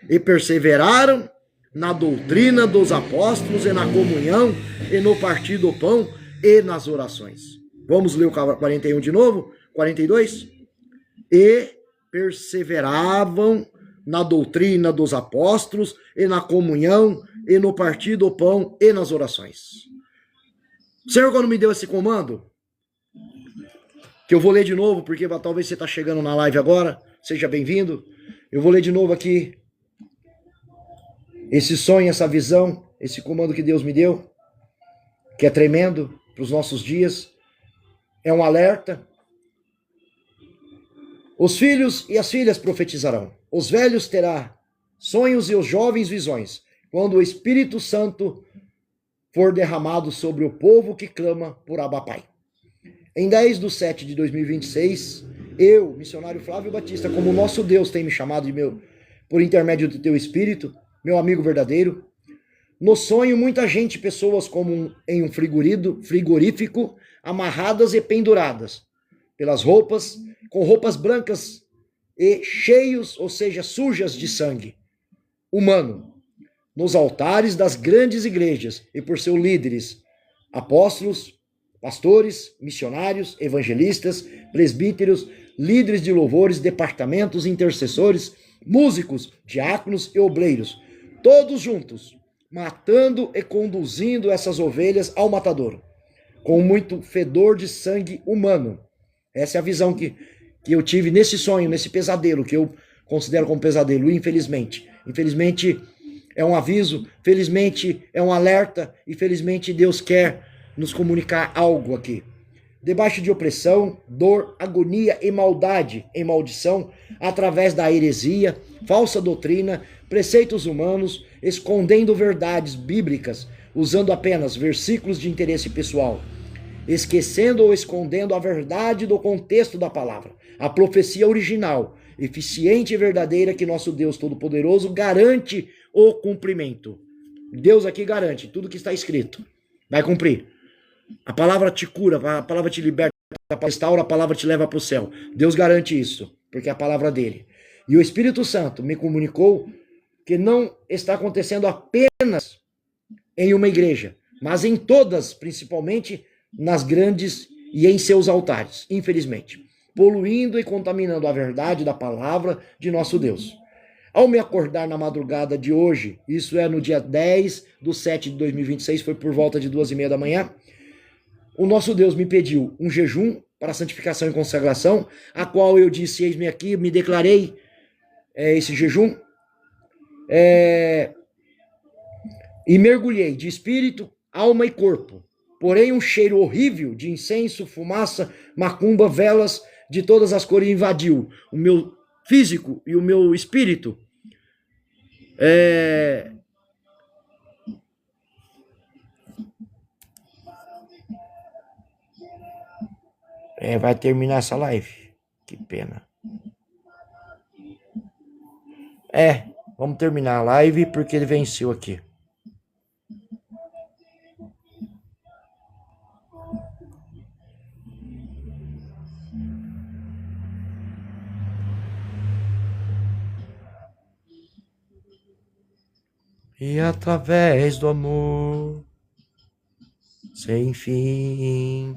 S1: E perseveraram na doutrina dos apóstolos e na comunhão e no partir do pão e nas orações. Vamos ler o 41 de novo? 42? E perseveravam na doutrina dos apóstolos e na comunhão e no partir do pão e nas orações. O Senhor, quando me deu esse comando, que eu vou ler de novo, porque talvez você está chegando na live agora, seja bem-vindo. Eu vou ler de novo aqui esse sonho, essa visão, esse comando que Deus me deu, que é tremendo para os nossos dias. É um alerta. Os filhos e as filhas profetizarão. Os velhos terão sonhos e os jovens visões, quando o Espírito Santo for derramado sobre o povo que clama por Abba Pai. Em 10/7/2026, eu, missionário Flávio Batista, como o nosso Deus tem me chamado por intermédio do teu Espírito, meu amigo verdadeiro, No sonho, muita gente, pessoas como em um frigorífico, amarradas e penduradas pelas roupas, com roupas brancas e cheios, ou seja, sujas de sangue humano, nos altares das grandes igrejas e por seus líderes, apóstolos, pastores, missionários, evangelistas, presbíteros, líderes de louvores, departamentos, intercessores, músicos, diáconos e obreiros, todos juntos, matando e conduzindo essas ovelhas ao matadouro, com muito fedor de sangue humano. Essa é a visão que eu tive nesse sonho, nesse pesadelo, que eu considero como pesadelo, infelizmente. Infelizmente é um aviso, felizmente é um alerta, e felizmente Deus quer nos comunicar algo aqui. Debaixo de opressão, dor, agonia e maldade, em maldição, através da heresia, falsa doutrina, preceitos humanos, escondendo verdades bíblicas, usando apenas versículos de interesse pessoal, esquecendo ou escondendo a verdade do contexto da palavra, a profecia original, eficiente e verdadeira que nosso Deus Todo-Poderoso garante o cumprimento. Deus aqui garante, tudo que está escrito vai cumprir. A palavra te cura, a palavra te liberta, a palavra restaura, a palavra te leva para o céu. Deus garante isso, porque é a palavra dele. E o Espírito Santo me comunicou que não está acontecendo apenas em uma igreja, mas em todas, principalmente nas grandes e em seus altares, infelizmente, poluindo e contaminando a verdade da palavra de nosso Deus. Ao me acordar na madrugada de hoje, isso é no dia 10/7/2026, foi por volta de 2h30 da manhã, o nosso Deus me pediu um jejum para santificação e consagração, a qual eu disse, eis-me aqui, me declarei esse jejum, e mergulhei de espírito, alma e corpo. Porém, um cheiro horrível de incenso, fumaça, macumba, velas de todas as cores invadiu o meu físico e o meu espírito. Vai terminar essa live. Que pena. Vamos terminar a live porque ele venceu aqui. E através do amor sem fim,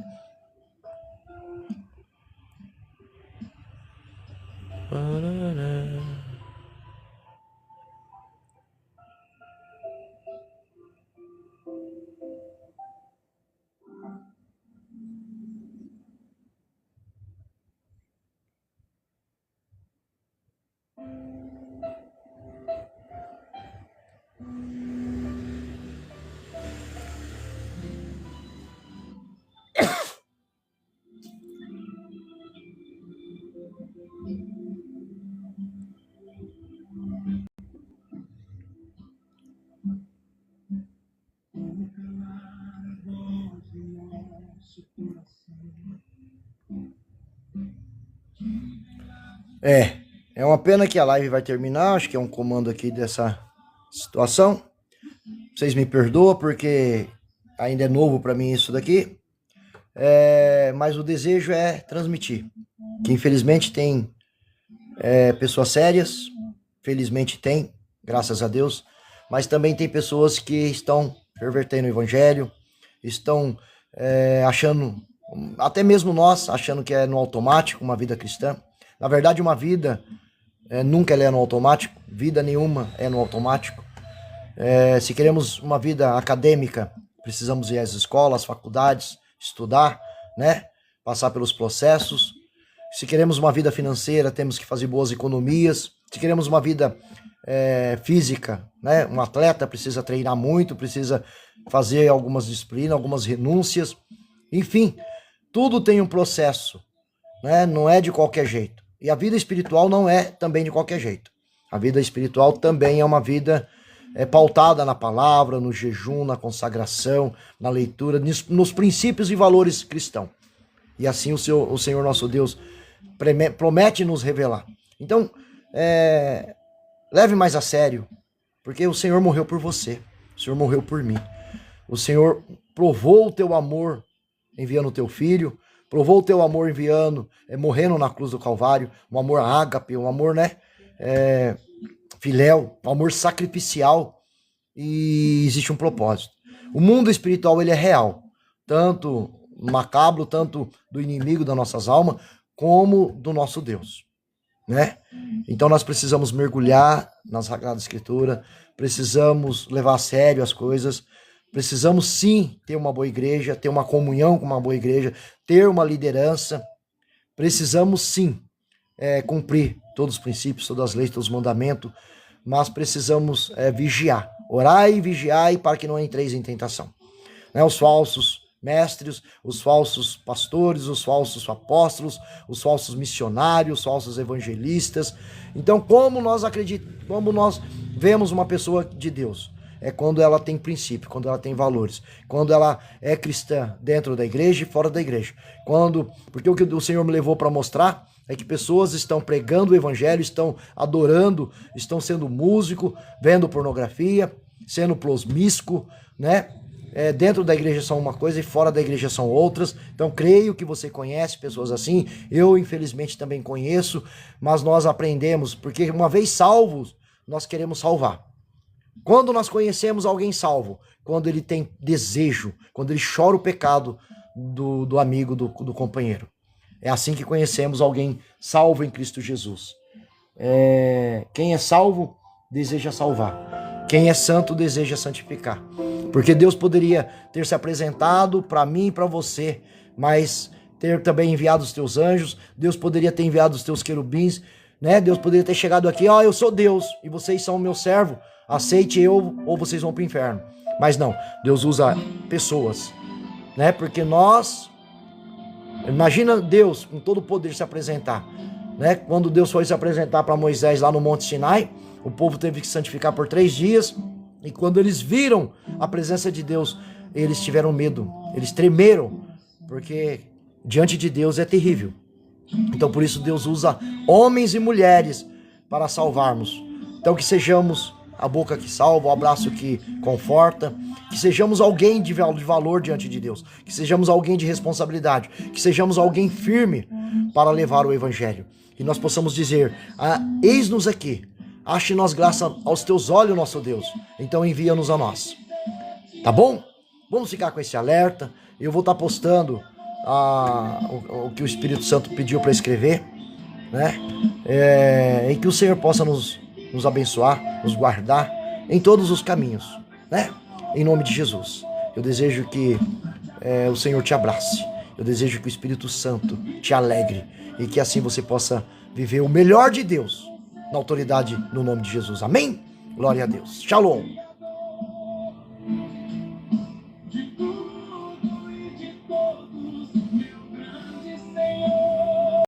S1: É uma pena que a live vai terminar, acho que é um comando aqui dessa situação. Vocês me perdoam porque ainda é novo para mim isso daqui, mas o desejo é transmitir, que infelizmente tem pessoas sérias, felizmente tem, graças a Deus, mas também tem pessoas que estão pervertendo o evangelho, estão achando, até mesmo nós, achando que é no automático uma vida cristã. Na verdade, uma vida nunca é no automático, vida nenhuma é no automático. Se queremos uma vida acadêmica, precisamos ir às escolas, faculdades, estudar, né? Passar pelos processos. Se queremos uma vida financeira, temos que fazer boas economias. Se queremos uma vida física, né? Um atleta precisa treinar muito, precisa fazer algumas disciplinas, algumas renúncias. Enfim, tudo tem um processo, né? Não é de qualquer jeito. E a vida espiritual não é também de qualquer jeito. A vida espiritual também é uma vida pautada na palavra, no jejum, na consagração, na leitura, nos princípios e valores cristãos. E assim o Senhor nosso Deus promete nos revelar. Então, leve mais a sério, porque o Senhor morreu por você. O Senhor morreu por mim. O Senhor provou o teu amor enviando o teu filho, provou o teu amor enviando, morrendo na cruz do Calvário, um amor ágape, um amor, filéu, um amor sacrificial, e existe um propósito. O mundo espiritual, ele é real, tanto macabro, tanto do inimigo das nossas almas, como do nosso Deus, né? Então nós precisamos mergulhar na Sagrada Escritura, precisamos levar a sério as coisas, precisamos sim ter uma boa igreja, ter uma comunhão com uma boa igreja, ter uma liderança, precisamos sim cumprir todos os princípios, todas as leis, todos os mandamentos, mas precisamos vigiar, orai e vigiai para que não entreis em tentação. Né? Os falsos mestres, os falsos pastores, os falsos apóstolos, os falsos missionários, os falsos evangelistas. Então, como nós vemos uma pessoa de Deus? É quando ela tem princípio, quando ela tem valores, quando ela é cristã dentro da igreja e fora da igreja. Porque o que o Senhor me levou para mostrar é que pessoas estão pregando o evangelho, estão adorando, estão sendo músico, vendo pornografia, sendo prosmíscuo, né? Dentro da igreja são uma coisa e fora da igreja são outras. Então creio que você conhece pessoas assim. Eu infelizmente também conheço, mas nós aprendemos, porque uma vez salvos, nós queremos salvar. Quando nós conhecemos alguém salvo? Quando ele tem desejo, quando ele chora o pecado do amigo, do companheiro. É assim que conhecemos alguém salvo em Cristo Jesus. Quem é salvo, deseja salvar. Quem é santo, deseja santificar. Porque Deus poderia ter se apresentado para mim e para você, mas ter também enviado os teus anjos, Deus poderia ter enviado os teus querubins, né? Deus poderia ter chegado aqui, eu sou Deus e vocês são o meu servo, aceite eu ou vocês vão para o inferno. Mas não, Deus usa pessoas, né? Porque imagina Deus com todo o poder se apresentar, né? Quando Deus foi se apresentar para Moisés lá no Monte Sinai, o povo teve que santificar por 3 dias, e quando eles viram a presença de Deus, eles tiveram medo, eles tremeram, porque diante de Deus é terrível. Então por isso Deus usa homens e mulheres para salvarmos. Então que sejamos a boca que salva, o abraço que conforta, que sejamos alguém de valor diante de Deus, que sejamos alguém de responsabilidade, que sejamos alguém firme para levar o evangelho. E nós possamos dizer, eis-nos aqui, ache nós graça aos teus olhos, nosso Deus, então envia-nos a nós. Tá bom? Vamos ficar com esse alerta. Eu vou estar postando o que o Espírito Santo pediu para escrever, né? E que o Senhor possa nos abençoar, nos guardar em todos os caminhos, né? Em nome de Jesus. Eu desejo que o Senhor te abrace. Eu desejo que o Espírito Santo te alegre e que assim você possa viver o melhor de Deus na autoridade no nome de Jesus. Amém? Glória a Deus. Shalom.